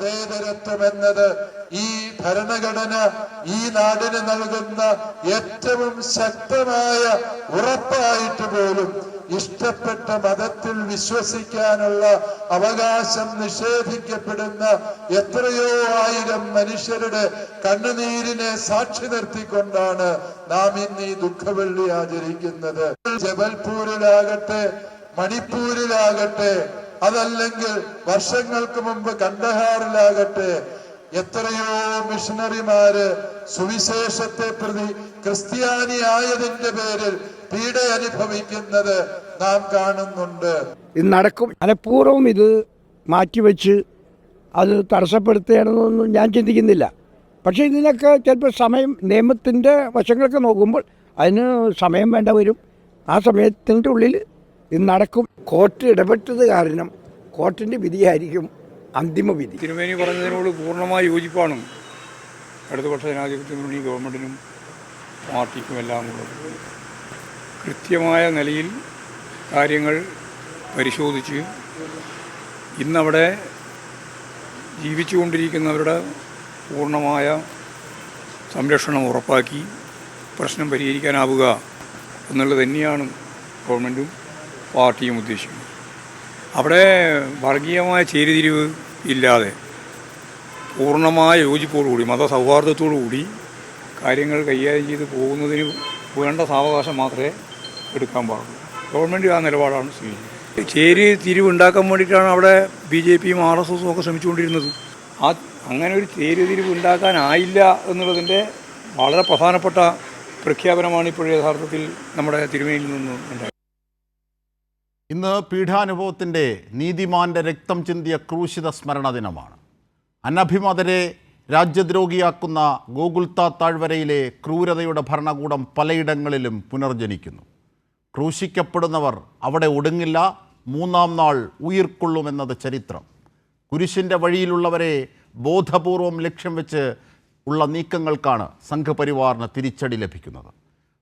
മതേതരത്വം എന്നത് ഈ ഭരണഘടന ഈ നാടിന് നൽകുന്ന ഏറ്റവും ശക്തമായ ഉറപ്പായിട്ട് പോലും ഇഷ്ടപ്പെട്ട മതത്തിൽ വിശ്വസിക്കാനുള്ള അവകാശം നിഷേധിക്കപ്പെടുന്ന എത്രയോ ആയിരം മനുഷ്യരുടെ കണ്ണുനീരിനെ സാക്ഷി നിർത്തിക്കൊണ്ടാണ് നാം ഇന്ന് ഈ ദുഃഖവെള്ളി ആചരിക്കുന്നത്. ജബൽപൂരിലാകട്ടെ, മണിപ്പൂരിലാകട്ടെ, അതല്ലെങ്കിൽ വർഷങ്ങൾക്ക് മുമ്പ് കണ്ടഹാറിലാകട്ടെ, എത്രയോ മിഷണറിമാര് സുവിശേഷത്തെ പ്രതി ക്രിസ്ത്യാനിയായതിന്റെ പേരിൽ പീഡ അനുഭവിക്കുന്നത് നാം കാണുന്നുണ്ട്. ഇത് നടക്കും. മനഃപൂർവ്വം ഇത് മാറ്റിവെച്ച് അത് തടസ്സപ്പെടുത്തുകയാണെന്നൊന്നും ഞാൻ ചിന്തിക്കുന്നില്ല. പക്ഷേ ഇതിനൊക്കെ ചിലപ്പോൾ സമയം, നിയമത്തിൻ്റെ വശങ്ങളൊക്കെ നോക്കുമ്പോൾ അതിന് സമയം വേണ്ട വരും. ആ സമയത്തിൻ്റെ ഉള്ളിൽ ഇത് നടക്കും. കോർട്ട് ഇടപെട്ടത് കാരണം കോർട്ടിൻ്റെ വിധിയായിരിക്കും അന്തിമ വിധി. തിരുമേനി പറഞ്ഞതിനോട് പൂർണ്ണമായ യോജിപ്പാണ് ഇടതുപക്ഷ ജനാധിപത്യ മുന്നണി ഗവൺമെൻറ്റിനും പാർട്ടിക്കുമെല്ലാം ഉള്ളത്. കൃത്യമായ നിലയിൽ കാര്യങ്ങൾ പരിശോധിച്ച് ഇന്നവിടെ ജീവിച്ചുകൊണ്ടിരിക്കുന്നവരുടെ പൂർണ്ണമായ സംരക്ഷണം ഉറപ്പാക്കി പ്രശ്നം പരിഹരിക്കാനാവുക എന്നുള്ളത് തന്നെയാണ് ഗവൺമെൻറ്റും പാർട്ടിയും ഉദ്ദേശിക്കുന്നത്. അവിടെ വർഗീയമായ ചേരിതിരിവ് ഇല്ലാതെ പൂർണ്ണമായ യോജിപ്പോടുകൂടി മതസൗഹാർദ്ദത്തോടുകൂടി കാര്യങ്ങൾ കൈകാര്യം ചെയ്ത് പോകുന്നതിന് വേണ്ട സാവകാശം മാത്രമേ എടുക്കാൻ പാടുള്ളൂ. ഗവൺമെൻറ് ആ നിലപാടാണ് സ്വീകരിക്കുന്നത്. ചേരിതിരിവ് ഉണ്ടാക്കാൻ വേണ്ടിയിട്ടാണ് അവിടെ BJPയും RSSും ഒക്കെ ശ്രമിച്ചുകൊണ്ടിരുന്നത്. അങ്ങനെ ഒരു ചേരിതിരിവ് ഉണ്ടാക്കാനായില്ല എന്നുള്ളതിൻ്റെ വളരെ പ്രധാനപ്പെട്ട പ്രഖ്യാപനമാണ് ഇപ്പോഴും യഥാർത്ഥത്തിൽ നമ്മുടെ തിരുമേനിയിൽ നിന്ന് ഉണ്ടായത്. ഇന്ന് പീഠാനുഭവത്തിൻ്റെ നീതിമാൻ്റെ രക്തം ചിന്തിയ ക്രൂശിത സ്മരണ ദിനമാണ്. അനഭിമതരെ രാജ്യദ്രോഹിയാക്കുന്ന ഗോകുൽത്ത താഴ്വരയിലെ ക്രൂരതയുടെ ഭരണകൂടം പലയിടങ്ങളിലും പുനർജനിക്കുന്നു. ക്രൂശിക്കപ്പെടുന്നവർ അവിടെ ഒടുങ്ങില്ല, മൂന്നാം നാൾ ഉയിർക്കൊള്ളുമെന്നത് ചരിത്രം. കുരിശിൻ്റെ വഴിയിലുള്ളവരെ ബോധപൂർവം ലക്ഷ്യം വെച്ച് ഉള്ള നീക്കങ്ങൾക്കാണ് സംഘപരിവാറിന് തിരിച്ചടി ലഭിക്കുന്നത്.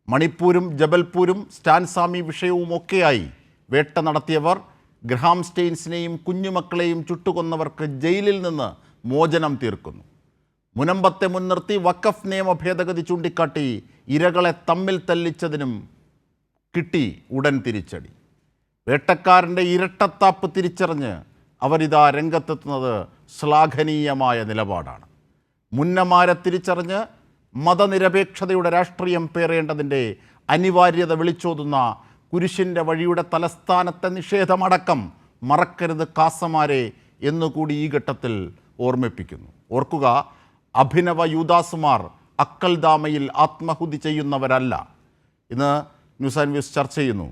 മണിപ്പൂരും ജബൽപൂരും സ്റ്റാൻസാമി വിഷയവുമൊക്കെയായി വേട്ട നടത്തിയവർ, ഗ്രഹാം സ്റ്റെയിൻസിനെയും കുഞ്ഞുമക്കളെയും ചുട്ടുകൊന്നവർക്ക് ജയിലിൽ നിന്ന് മോചനം തീർക്കുന്നു. മുനമ്പത്തെ മുൻനിർത്തി വഖഫ് നിയമ ഭേദഗതി ചൂണ്ടിക്കാട്ടി ഇരകളെ തമ്മിൽ തല്ലിച്ചതിനും കിട്ടി ഉടൻ തിരിച്ചടി. വേട്ടക്കാരൻ്റെ ഇരട്ടത്താപ്പ് തിരിച്ചറിഞ്ഞ് അവരിതാ രംഗത്തെത്തുന്നത് ശ്ലാഘനീയമായ നിലപാടാണ്. മുന്നമാരെ തിരിച്ചറിഞ്ഞ് മതനിരപേക്ഷതയുടെ രാഷ്ട്രീയം പേറേണ്ടതിൻ്റെ അനിവാര്യത വിളിച്ചോതുന്ന കുരിശിൻ്റെ വഴിയുടെ തലസ്ഥാനത്തെ നിഷേധമടക്കം മറക്കരുത് കാസമാരെ എന്നുകൂടി ഈ ഘട്ടത്തിൽ ഓർമ്മിപ്പിക്കുന്നു. ഓർക്കുക, അഭിനവ യൂദാസുമാർ അക്കൽദാമയിൽ ആത്മഹുതി ചെയ്യുന്നവരല്ല. ഇന്ന് ന്യൂസ് ആൻഡ് വ്യൂസ് ചർച്ച ചെയ്യുന്നു.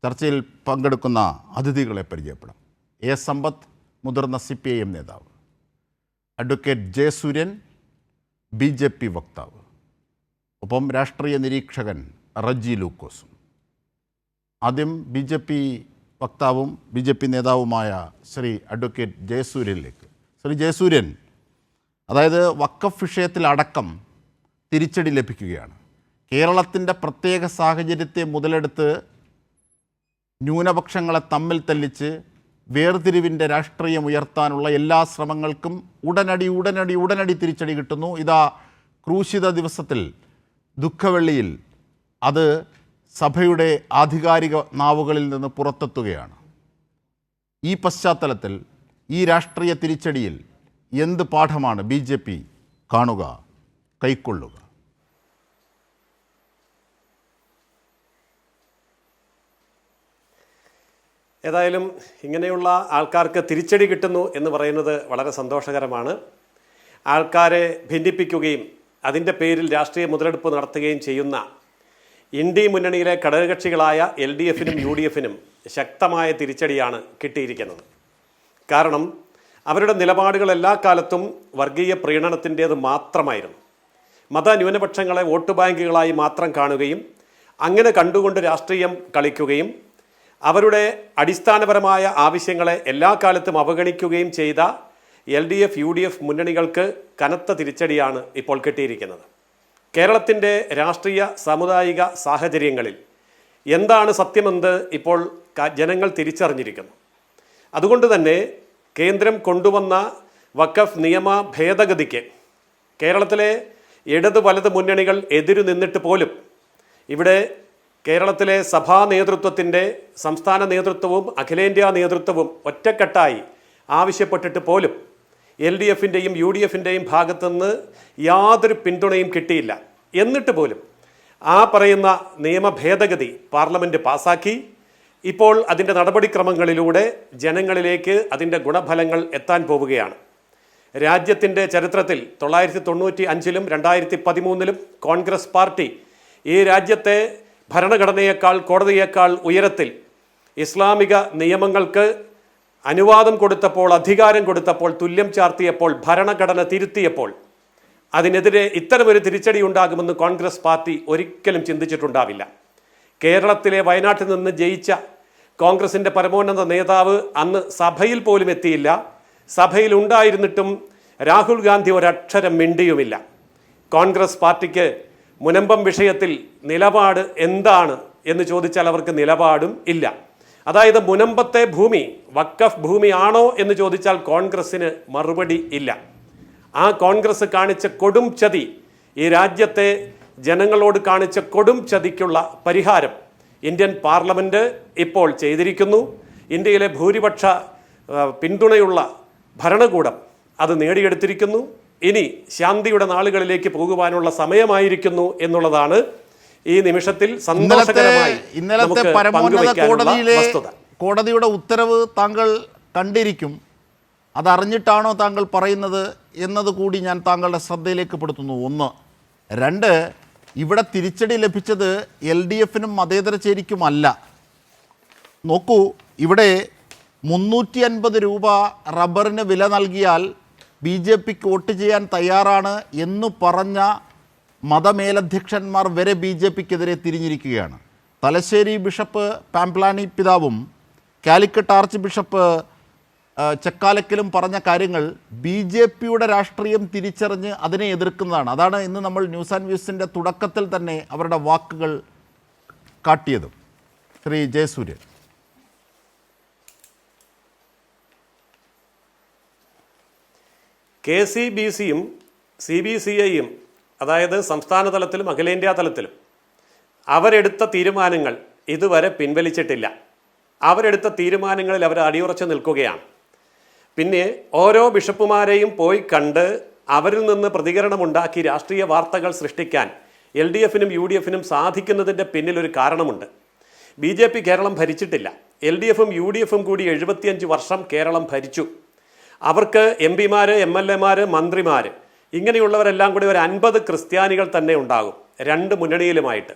ചർച്ചയിൽ പങ്കെടുക്കുന്ന അതിഥികളെ പരിചയപ്പെടാം. എ സമ്പത്ത്, മുതിർന്ന CPIM നേതാവ്. അഡ്വക്കേറ്റ് ജയസൂര്യൻ, BJP വക്താവ്. ഒപ്പം രാഷ്ട്രീയ നിരീക്ഷകൻ റജി ലൂക്കോസും. ആദ്യം BJP വക്താവും BJP നേതാവുമായ ശ്രീ അഡ്വക്കേറ്റ് ജയസൂര്യനിലേക്ക്. ശ്രീ ജയസൂര്യൻ, അതായത് വഖഫ് വിഷയത്തിലടക്കം തിരിച്ചടി ലഭിക്കുകയാണ്. കേരളത്തിൻ്റെ പ്രത്യേക സാഹചര്യത്തെ മുതലെടുത്ത് ന്യൂനപക്ഷങ്ങളെ തമ്മിൽ തല്ലിച്ച് വേർതിരിവിൻ്റെ രാഷ്ട്രീയം ഉയർത്താനുള്ള എല്ലാ ശ്രമങ്ങൾക്കും ഉടനടി തിരിച്ചടി കിട്ടുന്നു. ഇതാ ക്രൂശിത ദിവസത്തിൽ, ദുഃഖവെള്ളിയിൽ അത് സഭയുടെ ആധികാരിക നാവുകളിൽ നിന്ന് പുറത്തെത്തുകയാണ്. ഈ പശ്ചാത്തലത്തിൽ, ഈ രാഷ്ട്രീയ തിരിച്ചടിയിൽ എന്ത് പാഠമാണ് BJP കാണുക, കൈക്കൊള്ളുക? ഏതായാലും ഇങ്ങനെയുള്ള ആൾക്കാർക്ക് തിരിച്ചടി കിട്ടുന്നു എന്ന് പറയുന്നത് വളരെ സന്തോഷകരമാണ്. ആൾക്കാരെ ഭിന്നിപ്പിക്കുകയും അതിൻ്റെ പേരിൽ രാഷ്ട്രീയ മുതലെടുപ്പ് നടത്തുകയും ചെയ്യുന്ന ഇന്ത്യ മുന്നണിയിലെ ഘടകകക്ഷികളായ LDFനും UDFനും ശക്തമായ തിരിച്ചടിയാണ് കിട്ടിയിരിക്കുന്നത്. കാരണം അവരുടെ നിലപാടുകൾ എല്ലാ കാലത്തും വർഗീയ പ്രീണനത്തിൻ്റേത് മാത്രമായിരുന്നു. മതന്യൂനപക്ഷങ്ങളെ വോട്ട് ബാങ്കുകളായി മാത്രം കാണുകയും അങ്ങനെ കണ്ടുകൊണ്ട് രാഷ്ട്രീയം കളിക്കുകയും അവരുടെ അടിസ്ഥാനപരമായ ആവശ്യങ്ങളെ എല്ലാ കാലത്തും അവഗണിക്കുകയും ചെയ്ത LDF UDF മുന്നണികൾക്ക് കനത്ത തിരിച്ചടിയാണ് ഇപ്പോൾ കിട്ടിയിരിക്കുന്നത്. കേരളത്തിൻ്റെ രാഷ്ട്രീയ സാമുദായിക സാഹചര്യങ്ങളിൽ എന്താണ് സത്യമെന്ന് ഇപ്പോൾ ജനങ്ങൾ തിരിച്ചറിഞ്ഞിരിക്കുന്നു. അതുകൊണ്ട് തന്നെ കേന്ദ്രം കൊണ്ടുവന്ന വഖഫ് നിയമ ഭേദഗതിക്ക് കേരളത്തിലെ ഇടത് വലത് മുന്നണികൾ എതിരു നിന്നിട്ട് പോലും ഇവിടെ കേരളത്തിലെ സഭാ നേതൃത്വത്തിൻ്റെ സംസ്ഥാന നേതൃത്വവും അഖിലേന്ത്യാ നേതൃത്വവും ഒറ്റക്കെട്ടായി ആവശ്യപ്പെട്ടിട്ട് പോലും LDFിൻ്റെയും UDFിൻ്റെയും ഭാഗത്തുനിന്ന് യാതൊരു പിന്തുണയും കിട്ടിയില്ല. എന്നിട്ട് പോലും ആ പറയുന്ന നിയമ ഭേദഗതി പാർലമെൻറ്റ് പാസാക്കി. ഇപ്പോൾ അതിൻ്റെ നടപടിക്രമങ്ങളിലൂടെ ജനങ്ങളിലേക്ക് അതിൻ്റെ ഗുണഫലങ്ങൾ എത്താൻ പോവുകയാണ്. രാജ്യത്തിൻ്റെ ചരിത്രത്തിൽ 1995-ലും 2013-ലും കോൺഗ്രസ് പാർട്ടി ഈ രാജ്യത്തെ ഭരണഘടനയേക്കാൾ കോടതിയേക്കാൾ ഉയരത്തിൽ ഇസ്ലാമിക നിയമങ്ങൾക്ക് അനുവാദം കൊടുത്തപ്പോൾ, അധികാരം കൊടുത്തപ്പോൾ, തുല്യം ചാർത്തിയപ്പോൾ, ഭരണഘടന തിരുത്തിയപ്പോൾ അതിനെതിരെ ഇത്തരമൊരു തിരിച്ചടി ഉണ്ടാകുമെന്ന് കോൺഗ്രസ് പാർട്ടി ഒരിക്കലും ചിന്തിച്ചിട്ടുണ്ടാവില്ല. കേരളത്തിലെ വയനാട്ടിൽ നിന്ന് ജയിച്ച കോൺഗ്രസിൻ്റെ പരമോന്നത നേതാവ് അന്ന് സഭയിൽ പോലും എത്തിയില്ല. സഭയിൽ ഉണ്ടായിരുന്നിട്ടും രാഹുൽ ഗാന്ധി ഒരക്ഷരം മിണ്ടിയുമില്ല. കോൺഗ്രസ് പാർട്ടിക്ക് മുനമ്പം വിഷയത്തിൽ നിലപാട് എന്താണ് എന്ന് ചോദിച്ചാൽ അവർക്ക് നിലപാടും ഇല്ല. അതായത് മുനമ്പത്തെ ഭൂമി വഖഫ് ഭൂമി ആണോ എന്ന് ചോദിച്ചാൽ കോൺഗ്രസ്സിന് മറുപടി ഇല്ല. ആ കോൺഗ്രസ് കാണിച്ച കൊടും ചതി, ഈ രാജ്യത്തെ ജനങ്ങളോട് കാണിച്ച കൊടും ചതിക്കുള്ള പരിഹാരം ഇന്ത്യൻ പാർലമെൻറ്റ് ഇപ്പോൾ ചെയ്തിരിക്കുന്നു. ഇന്ത്യയിലെ ഭൂരിപക്ഷ പിന്തുണയുള്ള ഭരണകൂടം അത് നേടിയെടുത്തിരിക്കുന്നു. ഇനി ശാന്തിയുടെ നാളുകളിലേക്ക് പോകുവാനുള്ള സമയമായിരിക്കുന്നു എന്നുള്ളതാണ് ഈ നിമിഷത്തിൽ സന്തോഷകരമായി ഇന്നലത്തെ പരമോന്നത കോടതിയുടെ ഉത്തരവ് താങ്കൾ കണ്ടിരിക്കും. അതറിഞ്ഞിട്ടാണോ താങ്കൾ പറയുന്നത് എന്നതുകൂടി ഞാൻ താങ്കളുടെ ശ്രദ്ധയിലേക്ക് പെടുത്തുന്നു. 1. 2, ഇവിടെ തിരിച്ചടി ലഭിച്ചത് LDFിനും മതേതര ചേരിക്കുമല്ല. നോക്കൂ, ഇവിടെ 350 രൂപ റബ്ബറിന് വില നൽകിയാൽ BJPക്ക് വോട്ട് ചെയ്യാൻ തയ്യാറാണ് എന്ന് പറഞ്ഞ മതമേലധ്യക്ഷന്മാർ വരെ BJPക്കെതിരെ തിരിഞ്ഞിരിക്കുകയാണ്. തലശ്ശേരി ബിഷപ്പ് പാംപ്ലാനി പിതാവും കാലിക്കറ്റ് ആർച്ച് ബിഷപ്പ് ചെക്കാലക്കലും പറഞ്ഞ കാര്യങ്ങൾ BJPയുടെ രാഷ്ട്രീയം തിരിച്ചറിഞ്ഞ് അതിനെ എതിർക്കുന്നതാണ്. അതാണ് ഇന്ന് നമ്മൾ ന്യൂസ് ആൻഡ് വ്യൂസിൻ്റെ തുടക്കത്തിൽ തന്നെ അവരുടെ വാക്കുകൾ കാട്ടിയതും. ശ്രീ ജയസൂര്യൻ. KCBCയും CBCIയും അതായത് സംസ്ഥാന തലത്തിലും അഖിലേന്ത്യാ തലത്തിലും അവരെടുത്ത തീരുമാനങ്ങൾ ഇതുവരെ പിൻവലിച്ചിട്ടില്ല. അവരെടുത്ത തീരുമാനങ്ങളിൽ അവർ അടിയുറച്ച് നിൽക്കുകയാണ്. പിന്നെ ഓരോ ബിഷപ്പുമാരെയും പോയി കണ്ട് അവരിൽ നിന്ന് പ്രതികരണമുണ്ടാക്കി രാഷ്ട്രീയ വാർത്തകൾ സൃഷ്ടിക്കാൻ LDFിനും UDFിനും സാധിക്കുന്നതിൻ്റെ പിന്നിലൊരു കാരണമുണ്ട്. BJP കേരളം ഭരിച്ചിട്ടില്ല. LDFും UDFും കൂടി 75 വർഷം കേരളം ഭരിച്ചു. അവർക്ക് MP-മാർ, MLA-മാർ, മന്ത്രിമാർ ഇങ്ങനെയുള്ളവരെല്ലാം കൂടി ഒരു 50 ക്രിസ്ത്യാനികൾ തന്നെ ഉണ്ടാകും 2 മുന്നണിയിലുമായിട്ട്.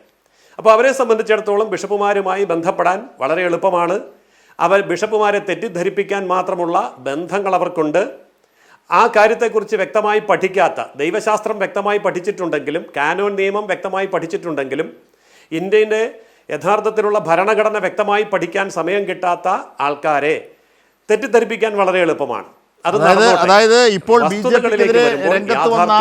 അപ്പോൾ അവരെ സംബന്ധിച്ചിടത്തോളം ബിഷപ്പുമാരുമായി ബന്ധപ്പെടാൻ വളരെ എളുപ്പമാണ്. അവർ ബിഷപ്പുമാരെ തെറ്റിദ്ധരിപ്പിക്കാൻ മാത്രമുള്ള ബന്ധങ്ങൾ അവർക്കുണ്ട്. ആ കാര്യത്തെക്കുറിച്ച് വ്യക്തമായി പഠിക്കാത്ത, ദൈവശാസ്ത്രം വ്യക്തമായി പഠിച്ചിട്ടുണ്ടെങ്കിലും കാനോൻ നിയമം വ്യക്തമായി പഠിച്ചിട്ടുണ്ടെങ്കിലും ഇന്ത്യയുടെ യഥാർത്ഥത്തിലുള്ള ഭരണഘടന വ്യക്തമായി പഠിക്കാൻ സമയം കിട്ടാത്ത ആൾക്കാരെ തെറ്റിദ്ധരിപ്പിക്കാൻ വളരെ എളുപ്പമാണ്. അതായത് ഇപ്പോൾ BJPക്കെതിരെ രംഗത്ത് വന്ന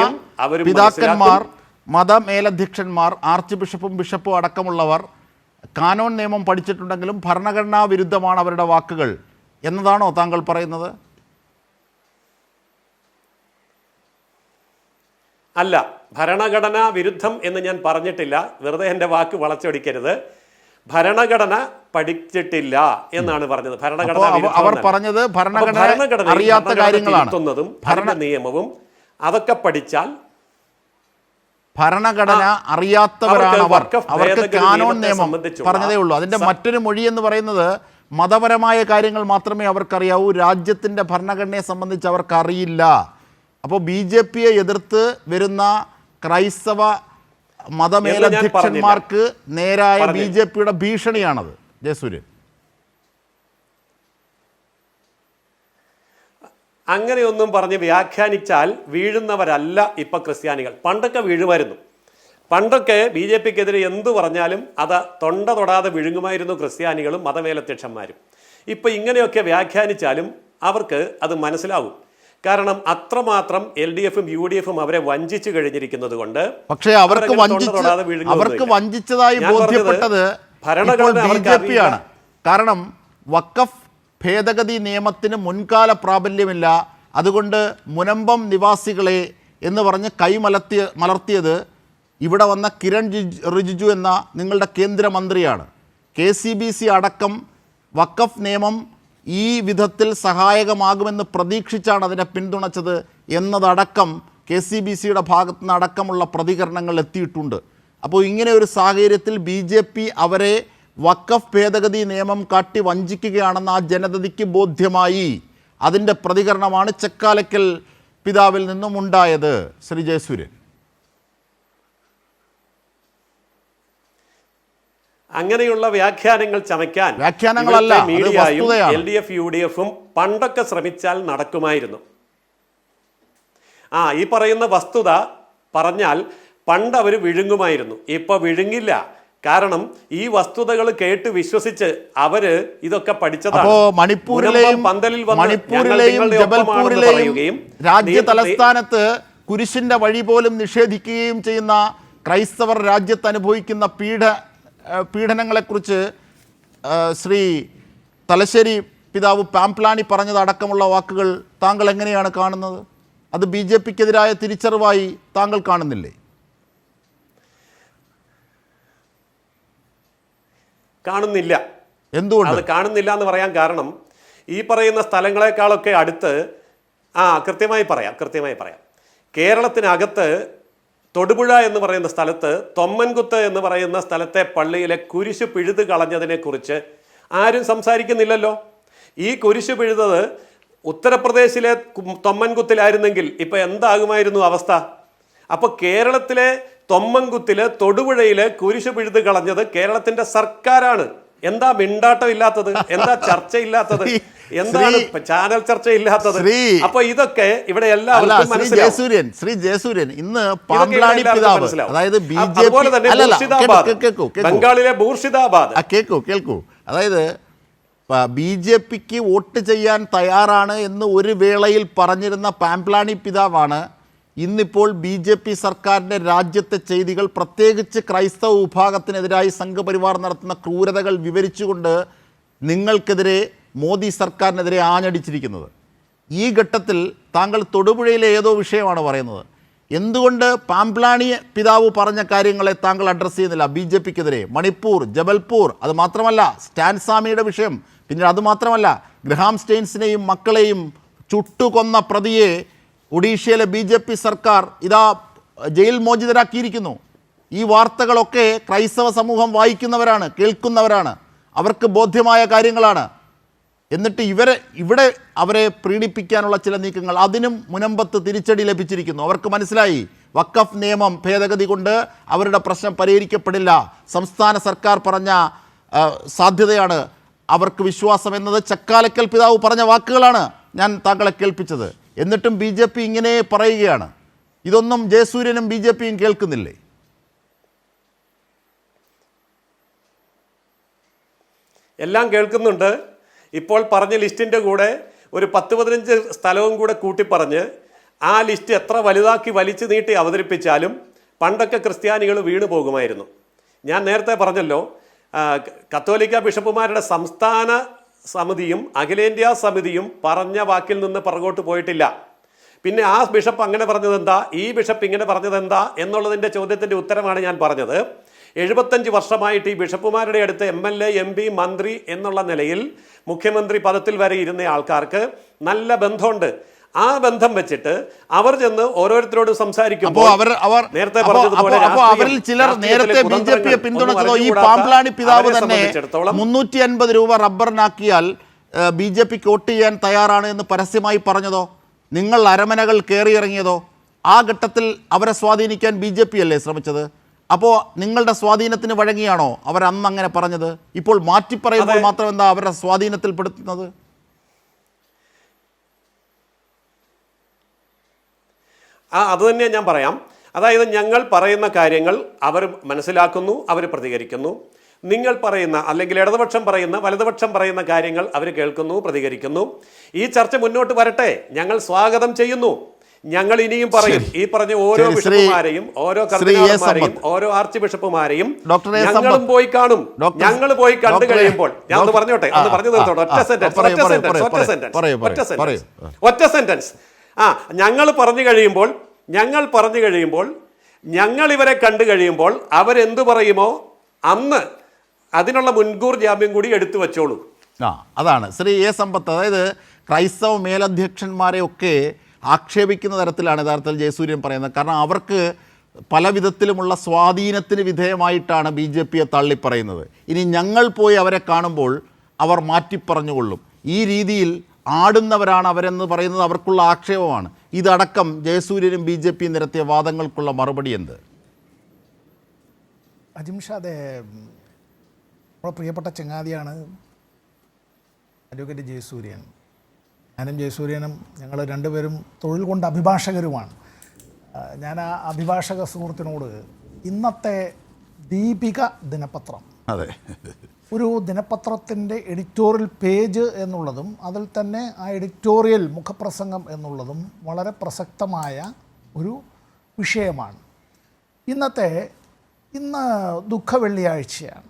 പിതാക്കന്മാർ, മതമേലധ്യക്ഷന്മാർ, ആർച്ച് ബിഷപ്പും ബിഷപ്പും അടക്കമുള്ളവർ കാനോൻ നിയമം പഠിച്ചിട്ടുണ്ടെങ്കിലും ഭരണഘടനാ വിരുദ്ധമാണ് അവരുടെ വാക്കുകൾ എന്നതാണോ താങ്കൾ പറയുന്നത്? അല്ല, ഭരണഘടനാ വിരുദ്ധം എന്ന് ഞാൻ പറഞ്ഞിട്ടില്ല. വെറുതെ എൻ്റെ വാക്ക് വളച്ചൊടിക്കരുത്. ഭരണഘടന പഠിച്ചിട്ടില്ല എന്നാണ് പറഞ്ഞത്. അവർ പറഞ്ഞത് ഭരണഘടന അറിയാത്ത കാര്യങ്ങളാണ്. ഭരണ നിയമവും അതൊക്കെ പഠിച്ചാൽ ഭരണഘടന അറിയാത്തവരാണ് അവർ. അവർക്ക് കാനോൻ നിയമം പറഞ്ഞതേ ഉള്ളൂ. അതിൻ്റെ മറ്റൊരു മൊഴി എന്ന് പറയുന്നത് മതപരമായ കാര്യങ്ങൾ മാത്രമേ അവർക്കറിയാവൂ, രാജ്യത്തിൻ്റെ ഭരണഘടനയെ സംബന്ധിച്ച് അവർക്കറിയില്ല. അപ്പോൾ BJPയെ എതിർത്ത് വരുന്ന ക്രൈസ്തവ മതമേലധ്യക്ഷന്മാർക്ക് നേരായ BJPയുടെ ഭീഷണിയാണത്. ജയസൂര്യൻ. അങ്ങനെയൊന്നും പറഞ്ഞ് വ്യാഖ്യാനിച്ചാൽ വീഴുന്നവരല്ല ഇപ്പൊ ക്രിസ്ത്യാനികൾ. പണ്ടൊക്കെ വീഴുമായിരുന്നു. പണ്ടൊക്കെ BJPക്കെതിരെ എന്തു പറഞ്ഞാലും അത് തൊണ്ട തൊടാതെ വിഴുങ്ങുമായിരുന്നു ക്രിസ്ത്യാനികളും മതമേലധ്യക്ഷന്മാരും. ഇപ്പൊ ഇങ്ങനെയൊക്കെ വ്യാഖ്യാനിച്ചാലും അവർക്ക് അത് മനസ്സിലാവും. കാരണം അത്രമാത്രം LDFും UDFും അവരെ വഞ്ചിച്ചു കഴിഞ്ഞിരിക്കുന്നത് കൊണ്ട്. പക്ഷേ അവർക്ക് വഞ്ചിച്ചതായി ബോധ്യപ്പെട്ടത് BJPയാണ്. കാരണം വഖഫ് ഭേദഗതി നിയമത്തിന് മുൻകാല പ്രാബല്യമില്ല, അതുകൊണ്ട് മുനമ്പം നിവാസികളെ എന്ന് പറഞ്ഞ് മലർത്തിയത് ഇവിടെ വന്ന കിരൺ റിജിജു എന്ന നിങ്ങളുടെ കേന്ദ്രമന്ത്രിയാണ്. KCBC അടക്കം വഖഫ് നിയമം ഈ വിധത്തിൽ സഹായകമാകുമെന്ന് പ്രതീക്ഷിച്ചാണ് അതിനെ പിന്തുണച്ചത് എന്നതടക്കം KCBCയുടെ ഭാഗത്തു നിന്ന് അടക്കമുള്ള പ്രതികരണങ്ങൾ എത്തിയിട്ടുണ്ട്. അപ്പോൾ ഇങ്ങനെ ഒരു സാഹചര്യത്തിൽ BJP അവരെ വഖഫ് ഭേദഗതി നിയമം കാട്ടി വഞ്ചിക്കുകയാണെന്ന് ആ ജനതയ്ക്ക് ബോധ്യമായി. അതിൻ്റെ പ്രതികരണമാണ് ചക്കാലക്കൽ പിതാവിൽ നിന്നും ഉണ്ടായത്. ശ്രീ ജയസൂര്യൻ, അങ്ങനെയുള്ള വ്യാഖ്യാനങ്ങൾ ചമയ്ക്കാൻ വ്യാഖ്യാനങ്ങളല്ല, മീഡിയയും LDF UDFും പണ്ടൊക്കെ ശ്രമിച്ചാൽ നടക്കുമായിരുന്നു. ഈ പറയുന്ന വസ്തുത പറഞ്ഞാൽ പണ്ട് അവർ വിഴുങ്ങുമായിരുന്നു, ഇപ്പൊ വിഴുങ്ങില്ല. കാരണം ഈ വസ്തുതകൾ കേട്ട് വിശ്വസിച്ച് അവര് ഇതൊക്കെ പഠിച്ചതാണ്. മണിപ്പൂരിലെയും ജബൽപൂരിലെയും രാജ്യ തലസ്ഥാനത്ത് കുരിശിന്റെ വഴി പോലും നിഷേധിക്കുകയും ചെയ്യുന്ന ക്രൈസ്തവർ രാജ്യത്ത് അനുഭവിക്കുന്ന പീഡനങ്ങളെക്കുറിച്ച് ശ്രീ തലശ്ശേരി പിതാവ് പാംപ്ലാനി പറഞ്ഞതടക്കമുള്ള വാക്കുകൾ താങ്കൾ എങ്ങനെയാണ് കാണുന്നത്? അത് BJPക്കെതിരായ തിരിച്ചറിവായി താങ്കൾ കാണുന്നില്ലേ? കാണുന്നില്ല. എന്തുകൊണ്ട് അത് കാണുന്നില്ല എന്ന് പറയാൻ കാരണം ഈ പറയുന്ന സ്ഥലങ്ങളെക്കാളൊക്കെ അടുത്ത് കൃത്യമായി പറയാം. കേരളത്തിനകത്ത് തൊടുപുഴ എന്ന് പറയുന്ന സ്ഥലത്ത് തൊമ്മൻകുത്ത് എന്ന് പറയുന്ന സ്ഥലത്തെ പള്ളിയിലെ കുരിശ് പിഴുത് കളഞ്ഞതിനെ കുറിച്ച് ആരും സംസാരിക്കുന്നില്ലല്ലോ. ഈ കുരിശ് പിഴുതത് ഉത്തർപ്രദേശിലെ തൊമ്മൻകുത്തിലായിരുന്നെങ്കിൽ ഇപ്പൊ എന്താകുമായിരുന്നു അവസ്ഥ? അപ്പൊ കേരളത്തിലെ തൊമ്മൻകുത്തില് തൊടുപുഴയില് കുരിശ് പിഴുത് കളഞ്ഞത് കേരളത്തിന്റെ സർക്കാരാണ്. എന്താ മിണ്ടാട്ടം ഇല്ലാത്തത്? എന്താ ചർച്ചയില്ലാത്തത്? എന്താണ് ചാനൽ ചർച്ചയില്ലാത്തത്? അപ്പൊ ഇതൊക്കെ ഇവിടെ എല്ലാവർക്കും മനസ്സിലാവും. ശ്രീ ജയസൂര്യൻ, ഇന്ന് പാംപ്ലാനി പിതാവ്, അതായത് ബംഗാളിലെ ബൂർഷിദാബാദ്, കേൾക്കൂ, അതായത് BJPക്ക് വോട്ട് ചെയ്യാൻ തയ്യാറാണ് എന്ന് ഒരു വേളയിൽ പറഞ്ഞിരുന്ന പാംപ്ലാനി പിതാവാണ് ഇന്നിപ്പോൾ BJP സർക്കാരിൻ്റെ രാജ്യത്തെ ചെയ്തികൾ, പ്രത്യേകിച്ച് ക്രൈസ്തവ വിഭാഗത്തിനെതിരായി സംഘപരിവാർ നടത്തുന്ന ക്രൂരതകൾ വിവരിച്ചുകൊണ്ട് നിങ്ങൾക്കെതിരെ, മോദി സർക്കാരിനെതിരെ ആഞ്ഞടിച്ചിരിക്കുന്നത്. ഈ ഘട്ടത്തിൽ താങ്കൾ തൊടുപുഴയിലെ ഏതോ വിഷയമാണ് പറയുന്നത്. എന്തുകൊണ്ട് പാംപ്ലാനി പിതാവ് പറഞ്ഞ കാര്യങ്ങളെ താങ്കൾ അഡ്രസ്സ് ചെയ്യുന്നില്ല BJPക്കെതിരെ? മണിപ്പൂർ, ജബൽപൂർ, അത് മാത്രമല്ല സ്റ്റാൻ സ്വാമിയുടെ വിഷയം, പിന്നെ അതുമാത്രമല്ല ഗ്രഹാം സ്റ്റെയിൻസിനെയും മക്കളെയും ചുട്ടുകൊന്ന പ്രതിയെ ഒഡീഷയിലെ BJP സർക്കാർ ഇതാ ജയിൽ മോചിതരാക്കിയിരിക്കുന്നു. ഈ വാർത്തകളൊക്കെ ക്രൈസ്തവ സമൂഹം വായിക്കുന്നവരാണ്, കേൾക്കുന്നവരാണ്, അവർക്ക് ബോധ്യമായ കാര്യങ്ങളാണ്. എന്നിട്ട് ഇവിടെ അവരെ പ്രീണിപ്പിക്കാനുള്ള ചില നീക്കങ്ങൾ, അതിനും മുനമ്പത്ത് തിരിച്ചടി ലഭിച്ചിരിക്കുന്നു. അവർക്ക് മനസ്സിലായി വഖഫ് നിയമം ഭേദഗതി കൊണ്ട് അവരുടെ പ്രശ്നം പരിഹരിക്കപ്പെടില്ല. സംസ്ഥാന സർക്കാർ പറഞ്ഞ സാധ്യതയാണ് അവർക്ക് വിശ്വാസം എന്നത് ചക്കാലക്കൽ പിതാവ് പറഞ്ഞ വാക്കുകളാണ് ഞാൻ താങ്കളെ കേൾപ്പിച്ചത്. എന്നിട്ടും BJP ഇങ്ങനെ പറയുകയാണ്. ഇതൊന്നും ജയസൂര്യനും BJPയും കേൾക്കുന്നില്ലേ? എല്ലാം കേൾക്കുന്നുണ്ട്. ഇപ്പോൾ പറഞ്ഞ ലിസ്റ്റിൻ്റെ കൂടെ ഒരു 10-15 സ്ഥലവും കൂടെ കൂട്ടിപ്പറഞ്ഞ് ആ ലിസ്റ്റ് എത്ര വലുതാക്കി വലിച്ചു നീട്ടി അവതരിപ്പിച്ചാലും പണ്ടൊക്കെ ക്രിസ്ത്യാനികൾ വീണു പോകുമായിരുന്നു. ഞാൻ നേരത്തെ പറഞ്ഞല്ലോ, കത്തോലിക്ക ബിഷപ്പുമാരുടെ സംസ്ഥാന സമിതിയും അഖിലേന്ത്യാ സമിതിയും പറഞ്ഞ വാക്കിൽ നിന്ന് പുറകോട്ട് പോയിട്ടില്ല. പിന്നെ ആ ബിഷപ്പ് അങ്ങനെ പറഞ്ഞതെന്താ, ഈ ബിഷപ്പ് ഇങ്ങനെ പറഞ്ഞതെന്താ എന്നുള്ളതിൻ്റെ ചോദ്യത്തിൻ്റെ ഉത്തരമാണ് ഞാൻ പറഞ്ഞത്. 75 വർഷമായിട്ട് ഈ ബിഷപ്പുമാരുടെ അടുത്ത് MLA, MP, മന്ത്രി എന്നുള്ള നിലയിൽ മുഖ്യമന്ത്രി പദത്തിൽ വരെ ഇരുന്ന ആൾക്കാർക്ക് നല്ല ബന്ധമുണ്ട്. ആ ബന്ധം വെച്ചിട്ട് അവർ ചെന്ന് ഓരോരുത്തരോട് സംസാരിക്കുമ്പോൾ നേരത്തെ അവരിൽ ചിലർ നേരത്തെ BJPയെ പിന്തുണച്ചതോ ഈ പാംപ്ലാനി പിതാവ് തന്നെ 350 രൂപ റബ്ബറിനാക്കിയാൽ BJPക്ക് വോട്ട് ചെയ്യാൻ തയ്യാറാണ് എന്ന് പരസ്യമായി പറഞ്ഞതോ, നിങ്ങൾ അരമനകൾ കയറിയിറങ്ങിയതോ, ആ ഘട്ടത്തിൽ അവരെ സ്വാധീനിക്കാൻ BJP അല്ലേ ശ്രമിച്ചത്? അപ്പോൾ നിങ്ങളുടെ സ്വാധീനത്തിന് വഴങ്ങിയാണോ അവർ അന്ന് അങ്ങനെ പറഞ്ഞത്? ഇപ്പോൾ മാറ്റിപ്പറയുമ്പോൾ മാത്രം എന്താ അവരുടെ സ്വാധീനത്തിൽപ്പെടുത്തുന്നത്? അത് തന്നെ ഞാൻ പറയാം. അതായത് ഞങ്ങൾ പറയുന്ന കാര്യങ്ങൾ അവർ മനസ്സിലാക്കുന്നു, അവർ പ്രതികരിക്കുന്നു. നിങ്ങൾ പറയുന്ന അല്ലെങ്കിൽ ഇടതുപക്ഷം പറയുന്ന വലതുപക്ഷം പറയുന്ന കാര്യങ്ങൾ അവർ കേൾക്കുന്നു, പ്രതികരിക്കുന്നു. ഈ ചർച്ച മുന്നോട്ട് വരട്ടെ, ഞങ്ങൾ സ്വാഗതം ചെയ്യുന്നു. ഞങ്ങൾ ഇനിയും പറയും. ഈ പറഞ്ഞ ഓരോ ബിഷപ്പുമാരെയും, ഓരോ കർദിനാൾമാരെയും, ഓരോ ആർച്ച് ബിഷപ്പുമാരെയും ഞങ്ങളും പോയി കാണും. ഞങ്ങൾ പോയി കണ്ടു കഴിയുമ്പോൾ ഞാൻ ഒന്ന് പറഞ്ഞോട്ടെ, ഒന്ന് പറഞ്ഞു തീർത്തോട്ടെ. ഒറ്റ സെന്റൻസ്. ഞങ്ങൾ പറഞ്ഞു കഴിയുമ്പോൾ ഞങ്ങൾ ഇവരെ കണ്ടു കഴിയുമ്പോൾ അവരെന്തു പറയുമോ അന്ന് അതിനുള്ള മുൻകൂർ ജാമ്യം കൂടി എടുത്തു വെച്ചോളൂ. അതാണ് ശ്രീ എ സമ്പത്ത്. അതായത് ക്രൈസ്തവ മേലധ്യക്ഷന്മാരെയൊക്കെ ആക്ഷേപിക്കുന്ന തരത്തിലാണ് യഥാർത്ഥത്തിൽ ജയസൂര്യൻ പറയുന്നത്. കാരണം അവർക്ക് പല വിധത്തിലുമുള്ള സ്വാധീനത്തിന് വിധേയമായിട്ടാണ് BJPയെ തള്ളിപ്പറയുന്നത്. ഇനി ഞങ്ങൾ പോയി അവരെ കാണുമ്പോൾ അവർ മാറ്റിപ്പറഞ്ഞുകൊള്ളും. ഈ രീതിയിൽ ആടുന്നവരാണ് അവരെന്ന് പറയുന്നത് അവർക്കുള്ള ആക്ഷേപമാണ്. ഇതടക്കം ജയസൂര്യനും BJPയും നിരത്തിയ വാദങ്ങൾക്കുള്ള മറുപടി എന്ത്? അജിംഷാദെ, നമ്മുടെ പ്രിയപ്പെട്ട ചങ്ങാതിയാണ് അഡ്വക്കേറ്റ് ജയസൂര്യൻ. ഞാനും ജയസൂര്യനും ഞങ്ങൾ രണ്ടുപേരും തൊഴിൽ കൊണ്ട് അഭിഭാഷകരുമാണ്. ഞാൻ ആ അഭിഭാഷക സുഹൃത്തിനോട് ഇന്നത്തെ ദീപിക ദിനപത്രം, അതെ, ഒരു ദിനപത്രത്തിൻ്റെ എഡിറ്റോറിയൽ പേജ് എന്നുള്ളതും അതിൽ തന്നെ ആ എഡിറ്റോറിയൽ മുഖപ്രസംഗം എന്നുള്ളതും വളരെ പ്രസക്തമായ ഒരു വിഷയമാണ്. ഇന്ന് ദുഃഖവെള്ളിയാഴ്ചയാണ്.